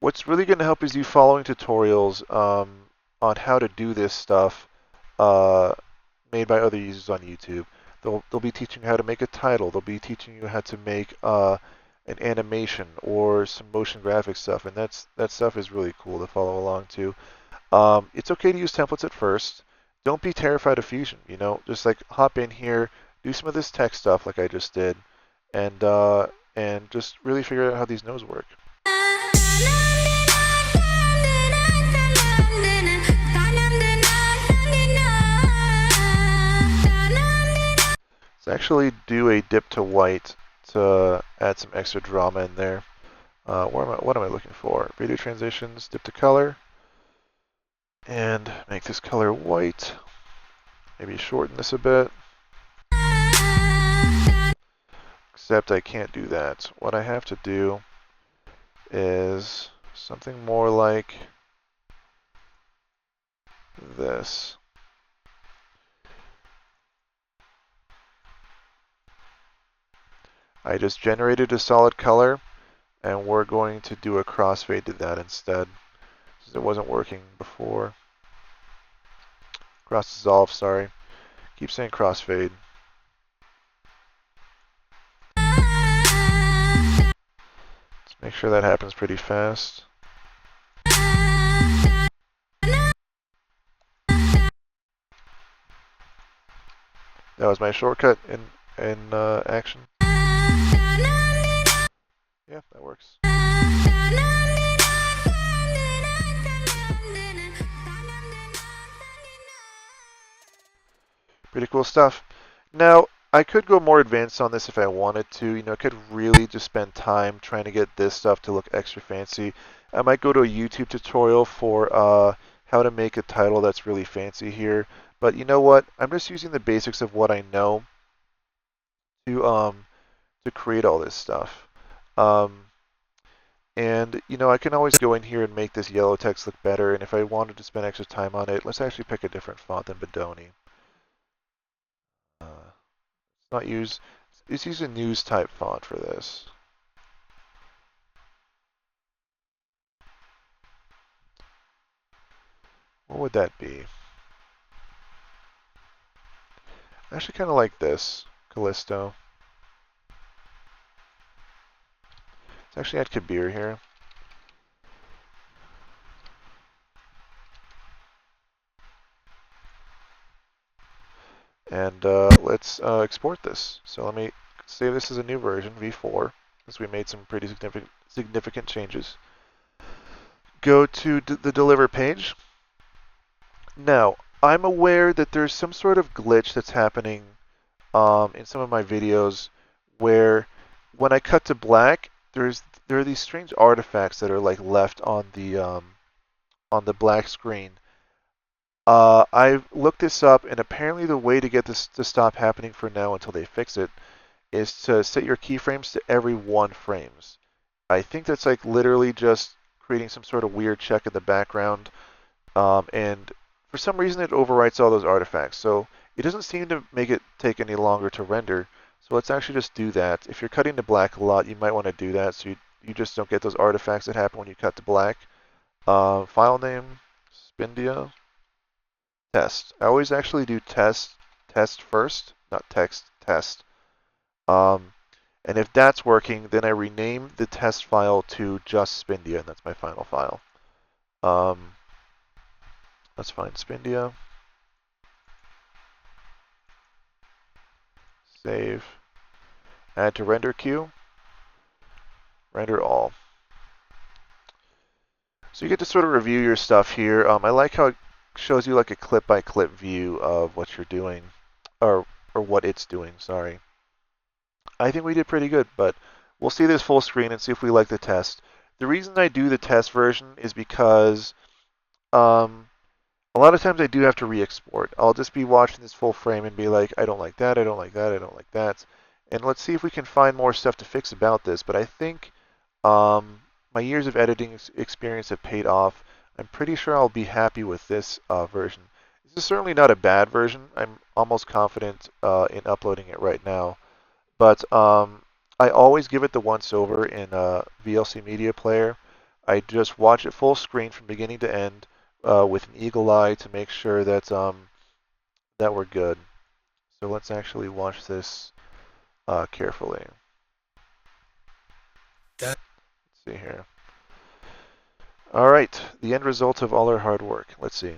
What's really going to help is you following tutorials on how to do this stuff made by other users on YouTube. They'll be teaching you how to make a title. They'll be teaching you how to make an animation or some motion graphic stuff, and that stuff is really cool to follow along to. It's okay to use templates at first. Don't be terrified of Fusion. You know, just like hop in here, do some of this text stuff like I just did, and just really figure out how these nodes work. Let's actually do a dip to white to add some extra drama in there. What am I looking for? Video transitions, dip to color, and make this color white. Maybe shorten this a bit. Except I can't do that. What I have to do is something more like this. I just generated a solid color, and we're going to do a crossfade to that instead, since it wasn't working before. Cross dissolve, sorry. Keep saying crossfade. Let's make sure that happens pretty fast. That was my shortcut in action. Yeah, that works. Pretty cool stuff. Now, I could go more advanced on this if I wanted to. You know, I could really just spend time trying to get this stuff to look extra fancy. I might go to a YouTube tutorial for how to make a title that's really fancy here. But you know what? I'm just using the basics of what I know to create all this stuff. And you know, I can always go in here and make this yellow text look better. And if I wanted to spend extra time on it, let's actually pick a different font than Bodoni. Let's use a news type font for this. What would that be? I actually kind of like this, Callisto. Let's actually add Kabir here. And let's export this. So let me save this as a new version, V4, since we made some pretty significant changes. go to the deliver page. Now, I'm aware that there's some sort of glitch that's happening in some of my videos where when I cut to black, there are these strange artifacts that are like left on the black screen. I've looked this up, and apparently the way to get this to stop happening for now until they fix it is to set your keyframes to every 1 frames. I think that's like literally just creating some sort of weird check in the background, and for some reason it overwrites all those artifacts. So it doesn't seem to make it take any longer to render. So let's actually just do that. If you're cutting to black a lot, you might want to do that so you just don't get those artifacts that happen when you cut to black. File name, Spindia, test. I always actually do test first, not text, test. And if that's working, then I rename the test file to just Spindia, and that's my final file. Let's find Spindia. Save. Add to render queue. Render all. So you get to sort of review your stuff here. I like how it shows you like a clip-by-clip view of what you're doing, or what it's doing, sorry. I think we did pretty good, but we'll see this full screen and see if we like the test. The reason I do the test version is because a lot of times I do have to re-export. I'll just be watching this full frame and be like, I don't like that, I don't like that, I don't like that. And let's see if we can find more stuff to fix about this. But I think my years of editing experience have paid off. I'm pretty sure I'll be happy with this version. This is certainly not a bad version. I'm almost confident in uploading it right now. But I always give it the once-over in VLC Media Player. I just watch it full screen from beginning to end with an eagle eye to make sure that that we're good. So let's actually watch this carefully. Let's see here. All right, the end result of all our hard work. Let's see.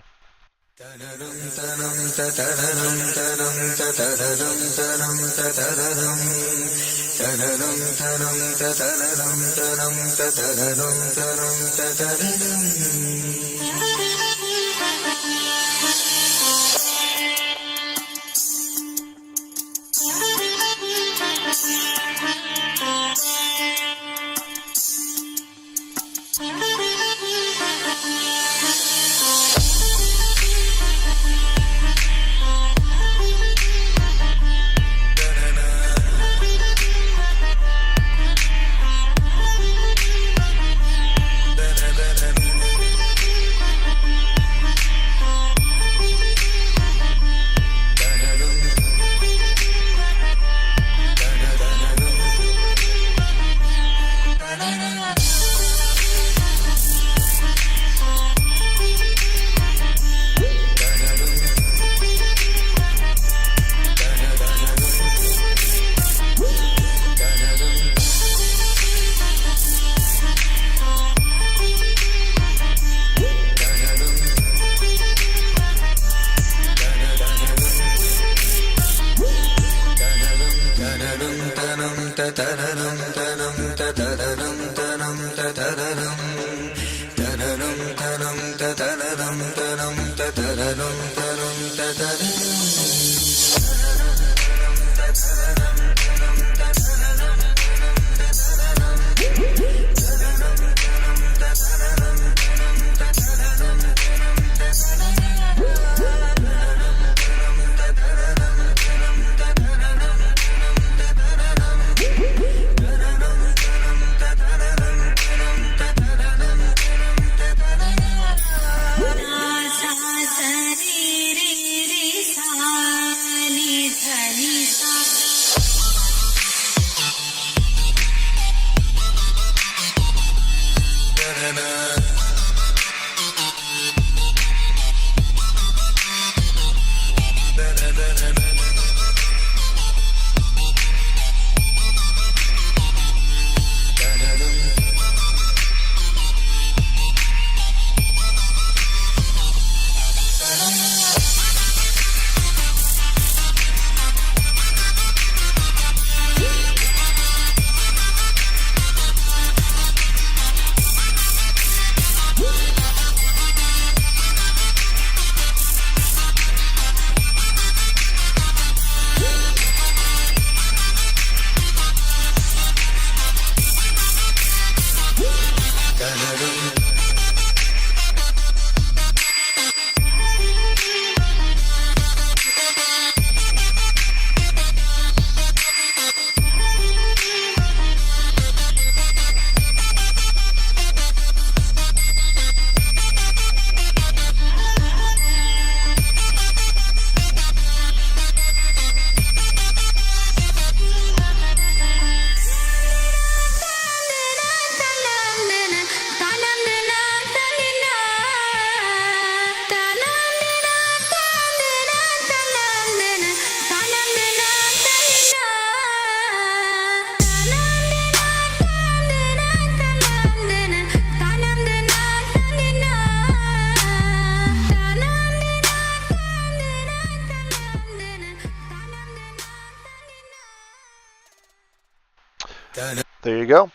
There you go.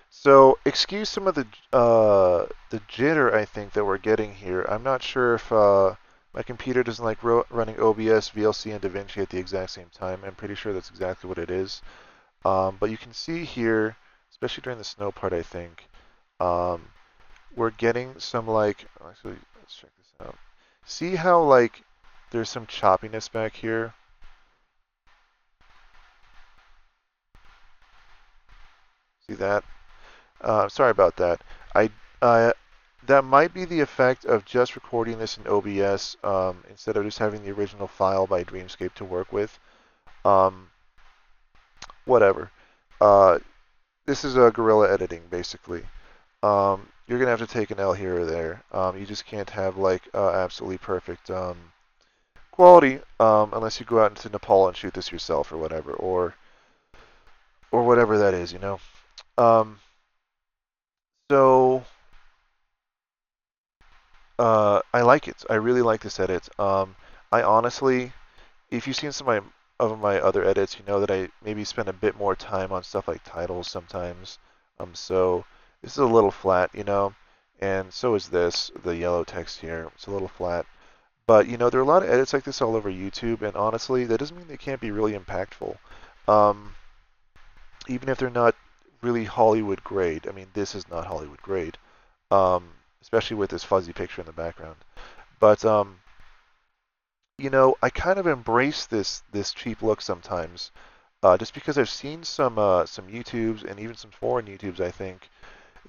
So excuse some of the jitter I think that we're getting here. I'm not sure if my computer doesn't like running OBS, VLC, and DaVinci at the exact same time. I'm pretty sure that's exactly what it is. But you can see here, especially during the snow part, I think, um, we're getting some like, actually, let's check this out. See how like there's some choppiness back here? See that? Sorry about that. I uh, that might be the effect of just recording this in OBS instead of just having the original file by Dreamscape to work with. Um, whatever. Uh, this is a guerrilla editing, basically. You're gonna have to take an L here or there. You just can't have like absolutely perfect quality unless you go out into Nepal and shoot this yourself or whatever, or whatever that is, you know. Um, so I like it. I really like this edit. I honestly, if you've seen some of my other edits, you know that I maybe spend a bit more time on stuff like titles sometimes. So this is a little flat, you know, and so is this, the yellow text here. It's a little flat. But, you know, there are a lot of edits like this all over YouTube, and honestly, that doesn't mean they can't be really impactful. Um, Even if they're not really Hollywood grade. I mean, this is not Hollywood grade, um, especially with this fuzzy picture in the background. But you know, I kind of embrace this cheap look sometimes, just because I've seen some YouTubes and even some foreign YouTubes, I think,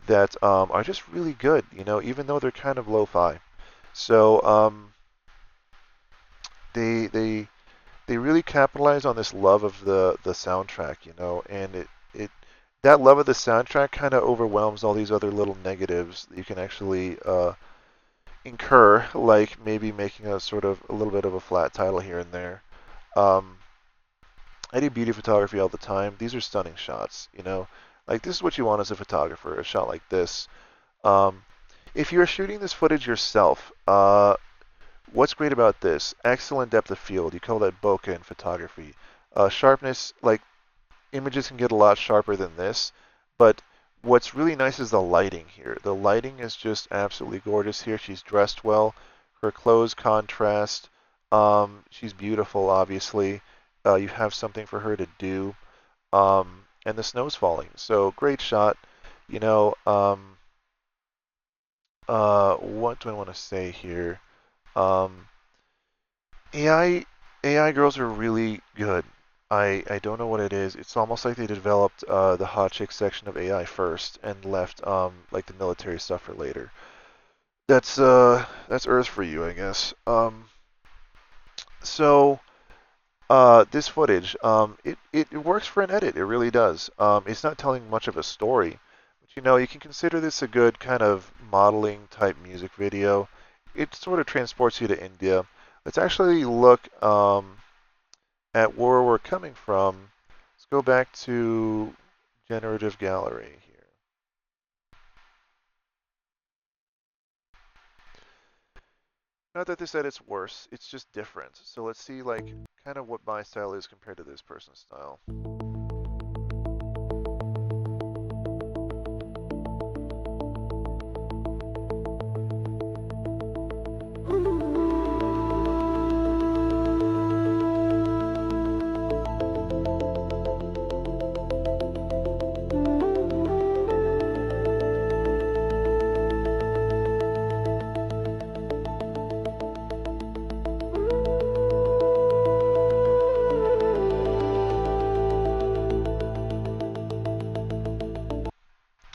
that are just really good. You know, even though they're kind of lo-fi. So they they they really capitalize on this love of the soundtrack, you know, and it that love of the soundtrack kind of overwhelms all these other little negatives that you can actually incur, like maybe making a sort of a little bit of a flat title here and there. Um, I do beauty photography all the time. These are stunning shots, you know. Like this is what you want as a photographer, a shot like this. Um, if you're shooting this footage yourself, what's great about this? Excellent depth of field. You call that bokeh in photography. Sharpness, like images can get a lot sharper than this, but what's really nice is the lighting here. The lighting is just absolutely gorgeous here. She's dressed well. Her clothes contrast. She's beautiful, obviously. You have something for her to do. And the snow's falling. So great shot. You know, what do I want to say here? Um, AI AI girls are really good. I don't know what it is. It's almost like they developed the hot chick section of AI first and left like the military stuff for later. That's Earth for you, I guess. So this footage, it works for an edit. It really does. It's not telling much of a story, but you know you can consider this a good kind of modeling type music video. It sort of transports you to India. Let's actually look at where we're coming from. Let's go back to generative gallery here. Not that this edit's worse, it's just different. So let's see like kind of what my style is compared to this person's style.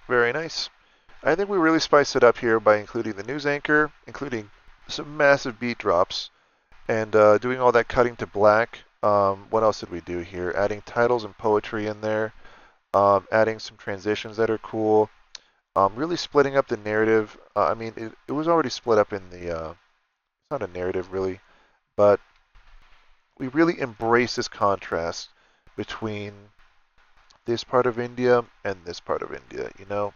Very nice. I think we really spiced it up here by including the news anchor, including some massive beat drops, and doing all that cutting to black. What else did we do here? Adding titles and poetry in there, adding some transitions that are cool, really splitting up the narrative. I mean, it was already split up in the, it's not a narrative really, but we really embrace this contrast between this part of India and this part of India, you know,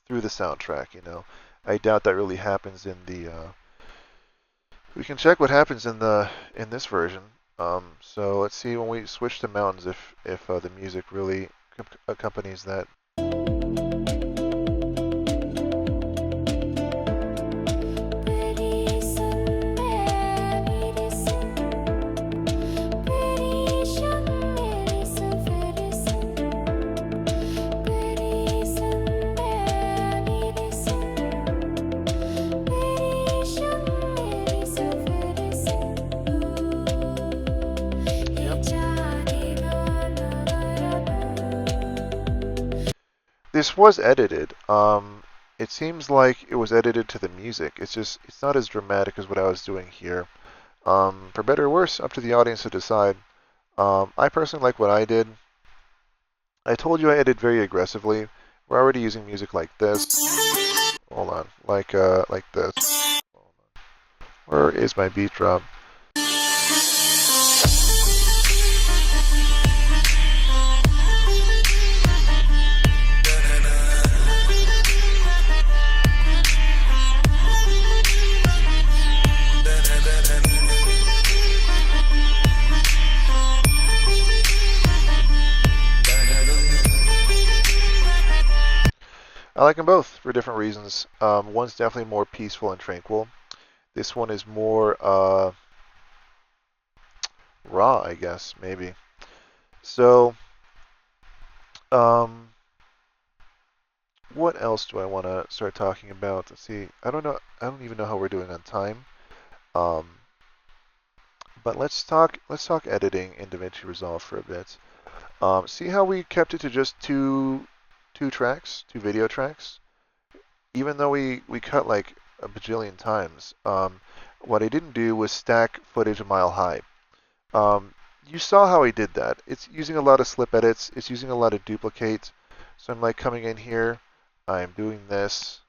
through the soundtrack, you know. I doubt that really happens in the, we can check what happens in this version. So let's see when we switch to mountains if the music really accompanies that. This was edited. It seems like it was edited to the music. It's not as dramatic as what I was doing here. For better or worse, up to the audience to decide. I personally like what I did. I told you I edit very aggressively. We're already using music like this. Hold on, like this. Where is my beat drop? I like them both for different reasons. One's definitely more peaceful and tranquil. This one is more raw, I guess, maybe. So, what else do I want to start talking about? Let's see. I don't even know how we're doing on time. Um, but let's talk editing in DaVinci Resolve for a bit. See how we kept it to just two video tracks? Even though we cut like a bajillion times, what I didn't do was stack footage a mile high. You saw how I did that. It's using a lot of slip edits. It's using a lot of duplicate. So I'm like coming in here. I'm doing this,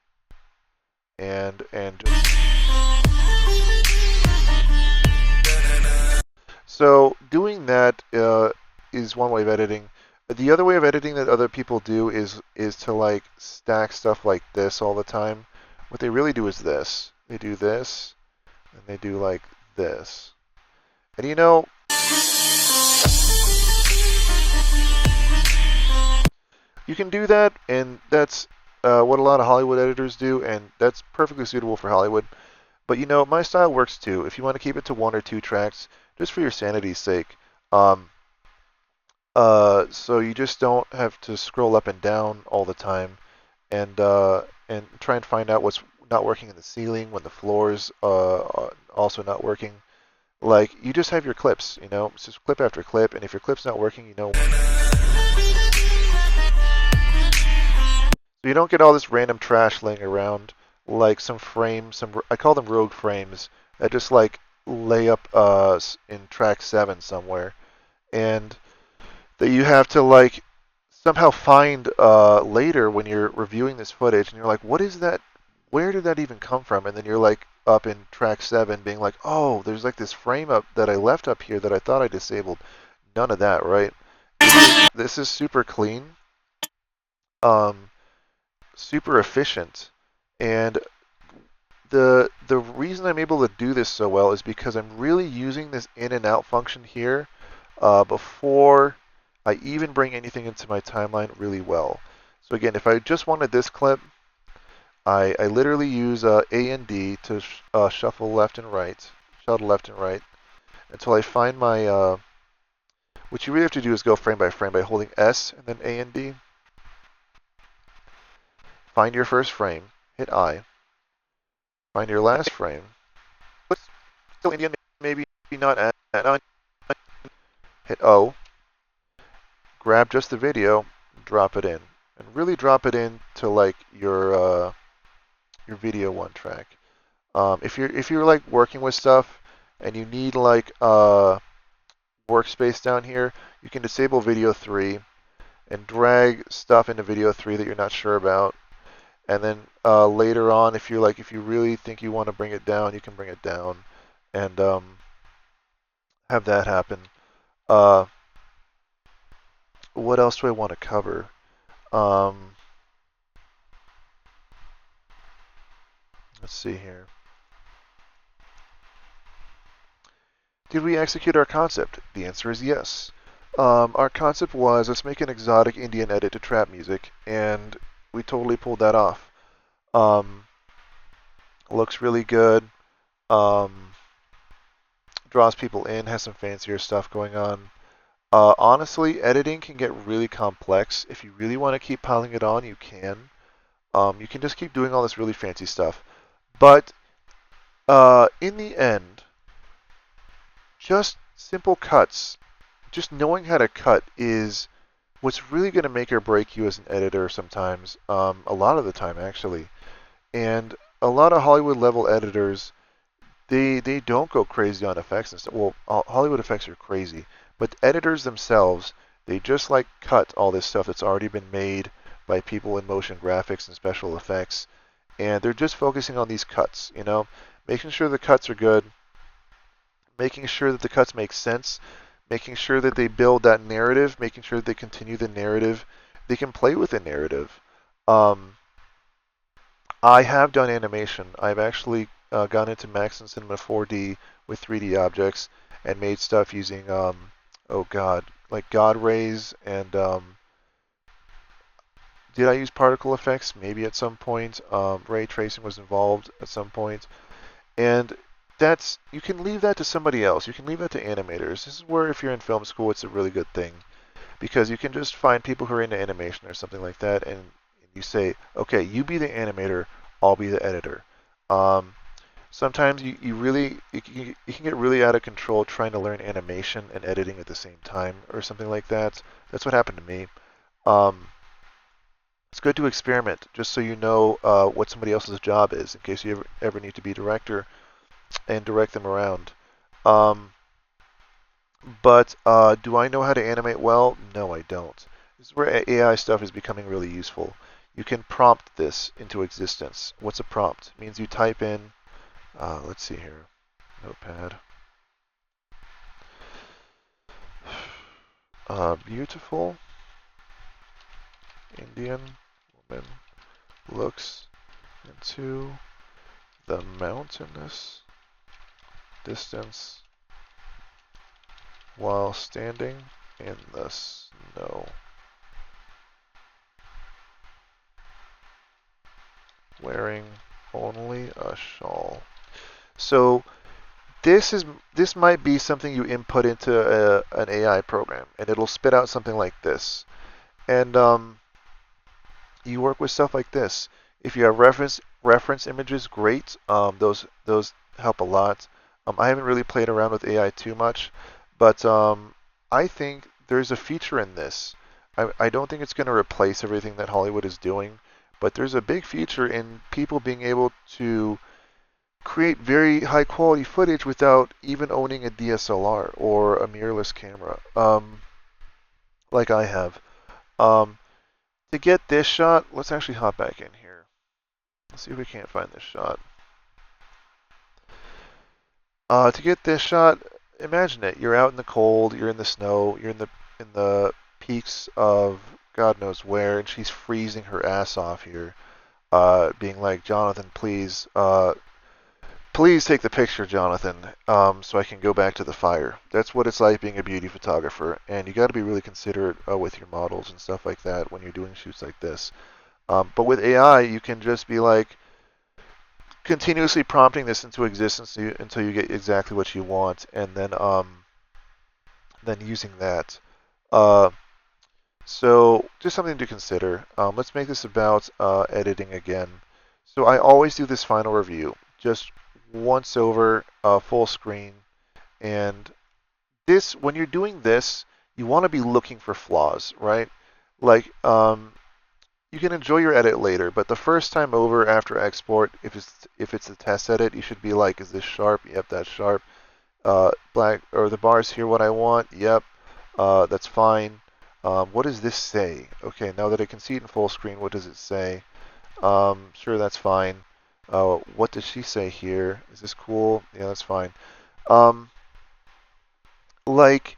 and just... So doing that is one way of editing. The other way of editing that other people do is to like stack stuff like this all the time. What they really do is this. They do this, and they do like this. And you know, you can do that, and that's what a lot of Hollywood editors do, and that's perfectly suitable for Hollywood. But you know, my style works too. If you want to keep it to one or two tracks, just for your sanity's sake. So you just don't have to scroll up and down all the time, and try and find out what's not working in the ceiling when the floor's are also not working. Like you just have your clips, you know, it's just clip after clip, and if your clip's not working, you know. So you don't get all this random trash laying around, like some frames, I call them rogue frames, that just like lay up in track 7 somewhere, and that you have to like somehow find later when you're reviewing this footage, and you're like, what is that? Where did that even come from? And then you're like up in track 7 being like, oh, there's like this frame up that I left up here that I thought I disabled. None of that, right? This is super clean. Super efficient, and the reason I'm able to do this so well is because I'm really using this in and out function here before I even bring anything into my timeline really well. So again, if I just wanted this clip, I literally use A and D to shuttle left and right until I find my. What you really have to do is go frame by holding S and then A and D. Find your first frame, hit I. Find your last frame. Still Indian, maybe not at hit O. Grab just the video, drop it in, and really drop it in to like your video 1 track. If you're like working with stuff and you need like workspace down here, you can disable video 3 and drag stuff into video 3 that you're not sure about. And then later on, if you really think you want to bring it down, you can bring it down, and have that happen. What else do I want to cover? Let's see here. Did we execute our concept? The answer is yes. Our concept was let's make an exotic Indian edit to trap music, and we totally pulled that off. Um, Looks really good. Um, Draws people in, has some fancier stuff going on. Honestly, editing can get really complex. If you really want to keep piling it on, you can. You can just keep doing all this really fancy stuff. But in the end, just simple cuts, just knowing how to cut is what's really going to make or break you as an editor sometimes, a lot of the time actually. And a lot of Hollywood level editors, they don't go crazy on effects and stuff. Well, Hollywood effects are crazy, but editors themselves, they just like cut all this stuff that's already been made by people in motion graphics and special effects, and they're just focusing on these cuts, making sure the cuts are good, making sure that the cuts make sense, making sure that they build that narrative, making sure that they continue the narrative. They can play with the narrative. Um, I have done animation. I've actually gone into Max and Cinema 4D with 3D objects and made stuff using, oh God, like God rays and did I use particle effects? Maybe at some point. Ray tracing was involved at some point. And you can leave that to somebody else. You can leave that to animators. This is where, if you're in film school, it's a really good thing because you can just find people who are into animation or something like that, and you say, okay, you be the animator, I'll be the editor. Um, Sometimes you really you can get really out of control trying to learn animation and editing at the same time or something like that. That's what happened to me. Um, it's good to experiment just so you know what somebody else's job is in case you ever need to be director and direct them around. Um, but do I know how to animate well? No, I don't. This is where AI stuff is becoming really useful. You can prompt this into existence. What's a prompt? It means you type in, let's see here, notepad. Beautiful Indian woman looks into the mountainous distance while standing in the snow, wearing only a shawl. So this might be something you input into an AI program, and it'll spit out something like this. And you work with stuff like this. If you have reference images, great. Those help a lot. I haven't really played around with AI too much, but I think there's a feature in this. I don't think it's going to replace everything that Hollywood is doing, but there's a big feature in people being able to create very high quality footage without even owning a DSLR or a mirrorless camera, like I have. Um, to get this shot, let's actually hop back in here. Let's see if we can't find this shot. To get this shot, imagine it. You're out in the cold, you're in the snow, you're in the peaks of God knows where, and she's freezing her ass off here, being like, Jonathan, please take the picture, Jonathan, so I can go back to the fire. That's what it's like being a beauty photographer, and you got to be really considerate with your models and stuff like that when you're doing shoots like this. But with AI, you can just be like continuously prompting this into existence until you get exactly what you want, and then using that. Uh, so just something to consider. Let's make this about editing again. So I always do this final review, just once over, full screen, and this when you're doing this, you want to be looking for flaws, right? Like you can enjoy your edit later, but the first time over after export, if it's a test edit, you should be like, is this sharp? Yep, that's sharp. Black or the bars here what I want? Yep, that's fine. What does this say? Okay, now that I can see it in full screen, what does it say? Sure, that's fine. What does she say here? Is this cool? Yeah, that's fine. Um, like,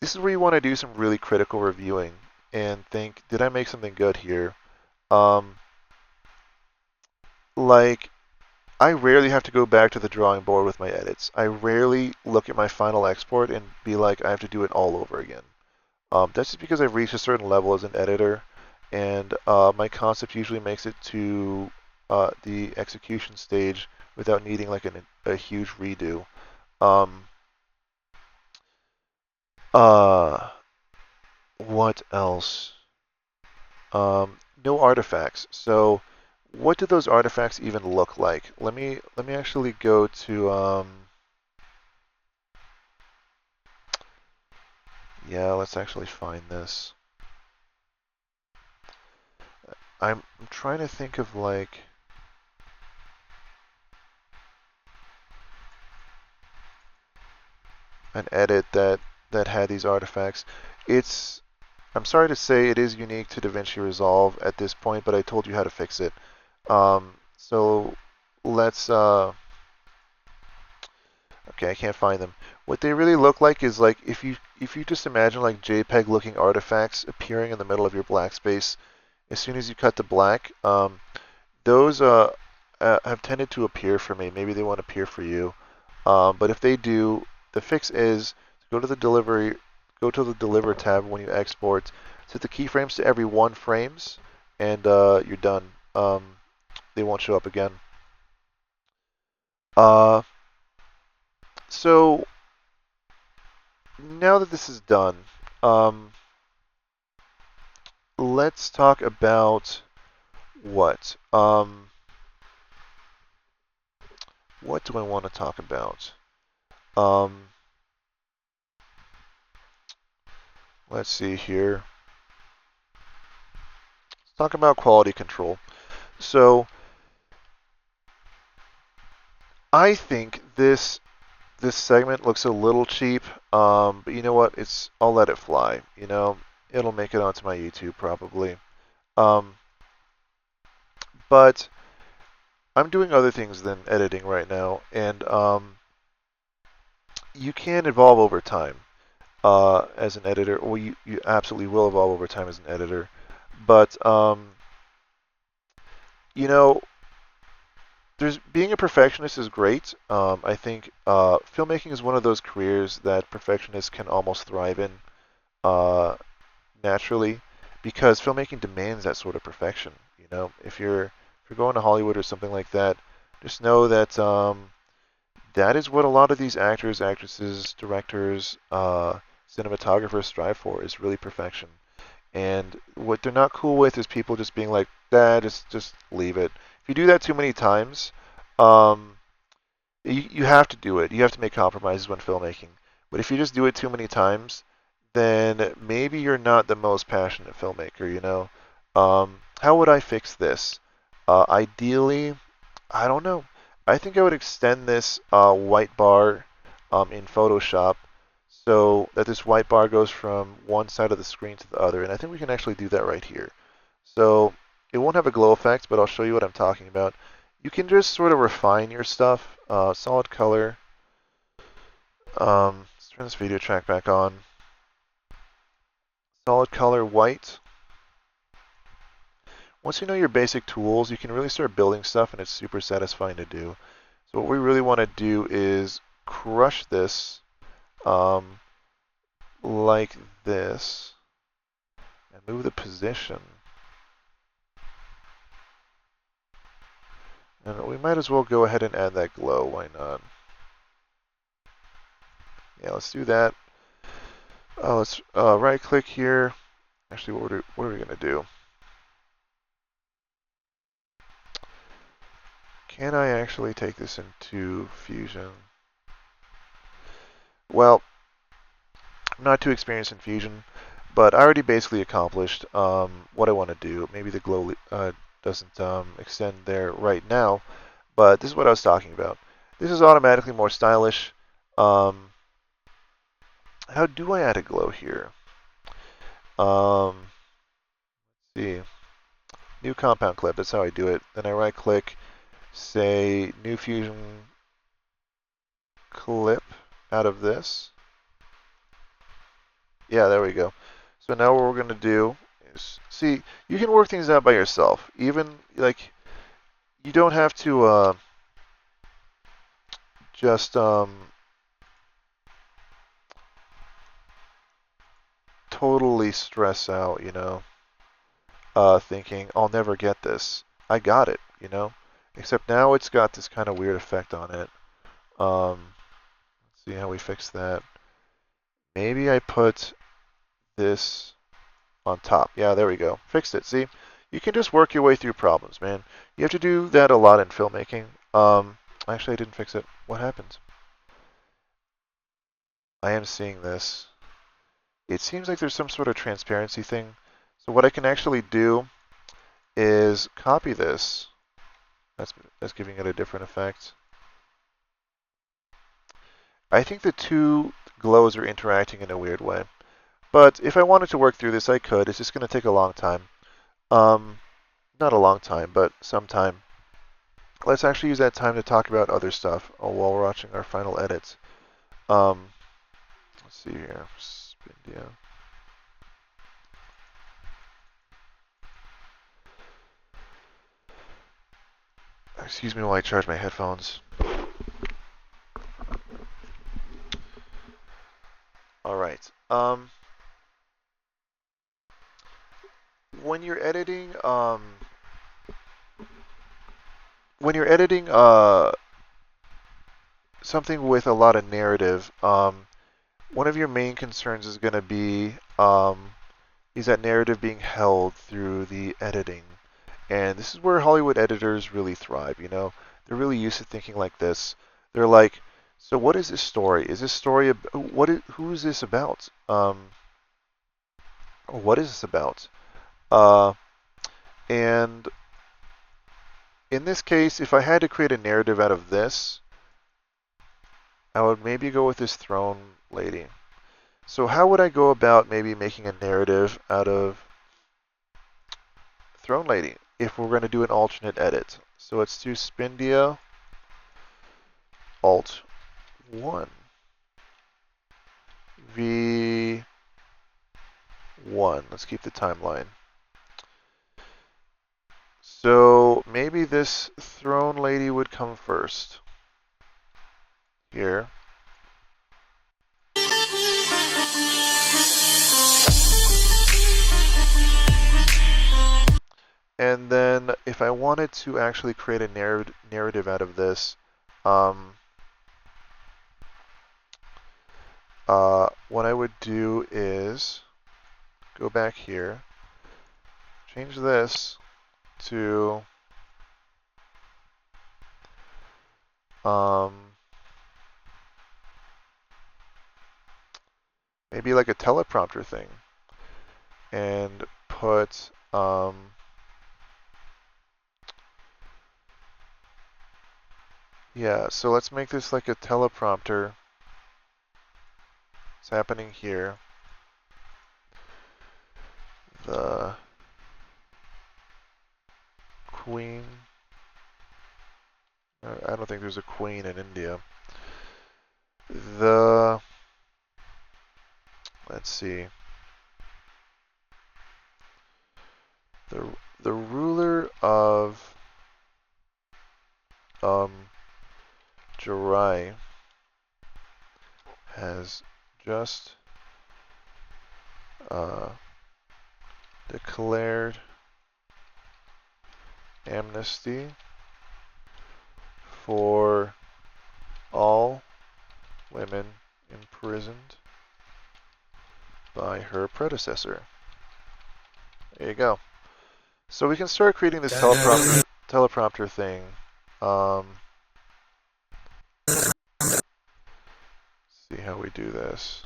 this is where you want to do some really critical reviewing and think, did I make something good here? Um, like, I rarely have to go back to the drawing board with my edits. I rarely look at my final export and be like, I have to do it all over again. That's just because I've reached a certain level as an editor, and my concept usually makes it to the execution stage without needing like a huge redo. Um, uh, what else? No artifacts. So, what do those artifacts even look like? Let me actually go to yeah, let's actually find this. I'm trying to think of like an edit that had these artifacts. It's I'm sorry to say it is unique to DaVinci Resolve at this point, but I told you how to fix it. So let's okay, I can't find them. What they really look like is like if you just imagine like JPEG looking artifacts appearing in the middle of your black space as soon as you cut to black. Those have tended to appear for me. Maybe they won't appear for you. But if they do, the fix is go to the deliver tab when you export, set the keyframes to every 1 frames, and you're done. They won't show up again. Uh, so now that this is done, um, let's talk about what? What do I want to talk about? Um, let's see here. Let's talk about quality control. So I think this segment looks a little cheap, but you know what? I'll let it fly. It'll make it onto my YouTube probably. Um, but I'm doing other things than editing right now, and you can evolve over time as an editor, or you absolutely will evolve over time as an editor. But you know, there's being a perfectionist is great. I think filmmaking is one of those careers that perfectionists can almost thrive in. Uh, Naturally, because filmmaking demands that sort of perfection. If you're going to Hollywood or something like that, just know that that is what a lot of these actors, actresses, directors, cinematographers strive for is really perfection. And what they're not cool with is people just being like, "Nah, just leave it." If you do that too many times, um, you have to do it. You have to make compromises when filmmaking. But if you just do it too many times, then maybe you're not the most passionate filmmaker. How would I fix this? Ideally, I don't know. I think I would extend this white bar in Photoshop so that this white bar goes from one side of the screen to the other. And I think we can actually do that right here. So it won't have a glow effect, but I'll show you what I'm talking about. You can just sort of refine your stuff. Solid color. Let's turn this video track back on. Solid color white. Once you know your basic tools, you can really start building stuff, and it's super satisfying to do. So what we really want to do is crush this like this and move the position. And we might as well go ahead and add that glow. Why not? Yeah, let's do that. Let's right click here. Actually, what are we going to do? Can I actually take this into Fusion? Well, I'm not too experienced in Fusion, but I already basically accomplished what I want to do. Maybe the glow doesn't extend there right now, but this is what I was talking about. This is automatically more stylish. How do I add a glow here? Let's see. New compound clip, that's how I do it. Then I right click, say new Fusion clip out of this. Yeah, there we go. So now what we're going to do is, see, you can work things out by yourself. Even, like, you don't have to just totally stress out, you know, thinking I'll never get this. I got it, you know. Except now it's got this kind of weird effect on it. Let's see how we fix that. Maybe I put this on top. Yeah, there we go. Fixed it. See, you can just work your way through problems, man. You have to do that a lot in filmmaking. Actually, I didn't fix it. What happened? I am seeing this. It seems like there's some sort of transparency thing. So what I can actually do is copy this. That's giving it a different effect. I think the two glows are interacting in a weird way. But if I wanted to work through this, I could. It's just going to take a long time. Not a long time, but some time. Let's actually use that time to talk about other stuff while we're watching our final edits. Let's see here. Spindia. Excuse me while I charge my headphones. All right. When you're editing, something with a lot of narrative, one of your main concerns is going to be is that narrative being held through the editing. And this is where Hollywood editors really thrive, you know. They're really used to thinking like this. They're like, so what is this story? Is this story who is this about? What is this about? And in this case, if I had to create a narrative out of this, I would maybe go with this throne lady. So how would I go about maybe making a narrative out of throne lady if we're going to do an alternate edit? So let's do Spindia Alt 1 V1. Let's keep the timeline. So maybe this throne lady would come first. Here. And then if I wanted to actually create a narrative out of this, what I would do is go back here, change this to maybe like a teleprompter thing, and put yeah, so let's make this like a teleprompter. It's happening here. The queen. I don't think there's a queen in India. Let's see. The ruler of Jirai has just declared amnesty for all women imprisoned by her predecessor. There you go. So we can start creating this teleprompter thing. See how we do this.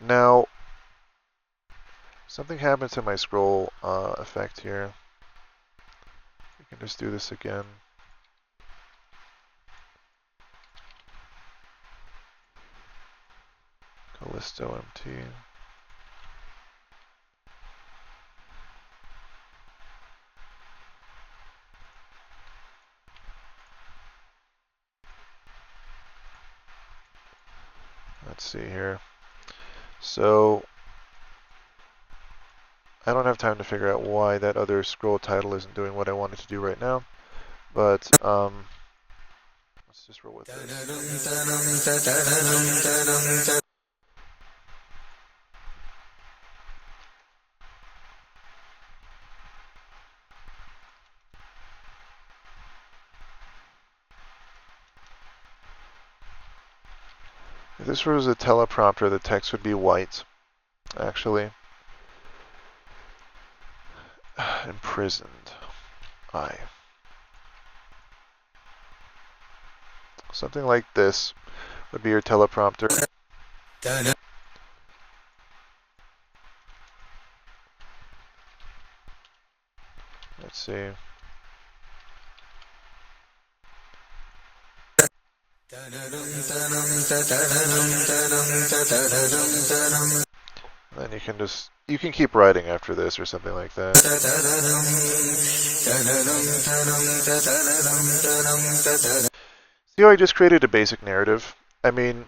Now, something happened to my scroll effect here. We can just do this again. Callisto MT. Let's see here. So I don't have time to figure out why that other scroll title isn't doing what I wanted to do right now. But let's just roll with this. If this was a teleprompter, the text would be white, actually. Imprisoned. Something like this would be your teleprompter. Let's see. Then you can keep writing after this or something like that. See how I just created a basic narrative? I mean,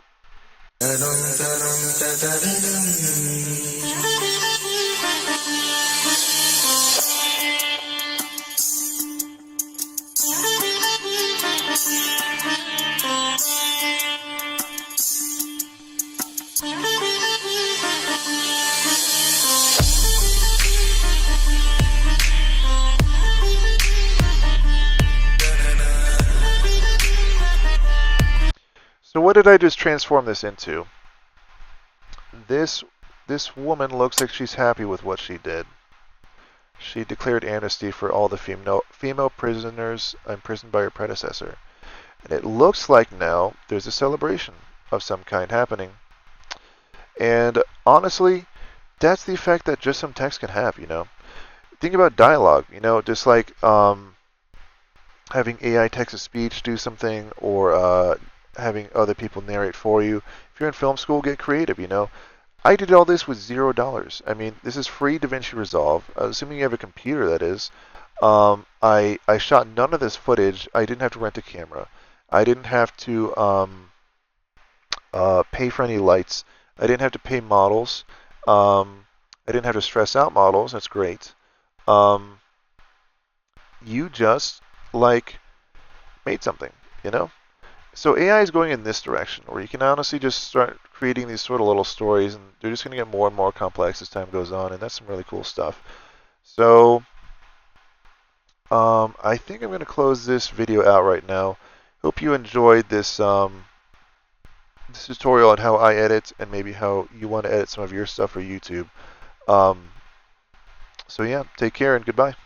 so what did I just transform this into? This woman looks like she's happy with what she did. She declared amnesty for all the female prisoners imprisoned by her predecessor. And it looks like now there's a celebration of some kind happening. And honestly, that's the effect that just some text can have, you know. Think about dialogue, you know, just like having AI text-to-speech do something, or having other people narrate for you. If you're in film school, get creative, you know. I did all this with $0. I mean, this is free DaVinci Resolve, assuming you have a computer, that is. I shot none of this footage. I didn't have to rent a camera. I didn't have to pay for any lights. I didn't have to pay models. I didn't have to stress out models. That's great. You just, like, made something, you know? So AI is going in this direction, where you can honestly just start creating these sort of little stories, and they're just going to get more and more complex as time goes on, and that's some really cool stuff. So I think I'm going to close this video out right now. Hope you enjoyed this this tutorial on how I edit, and maybe how you want to edit some of your stuff for YouTube. So yeah, take care and goodbye.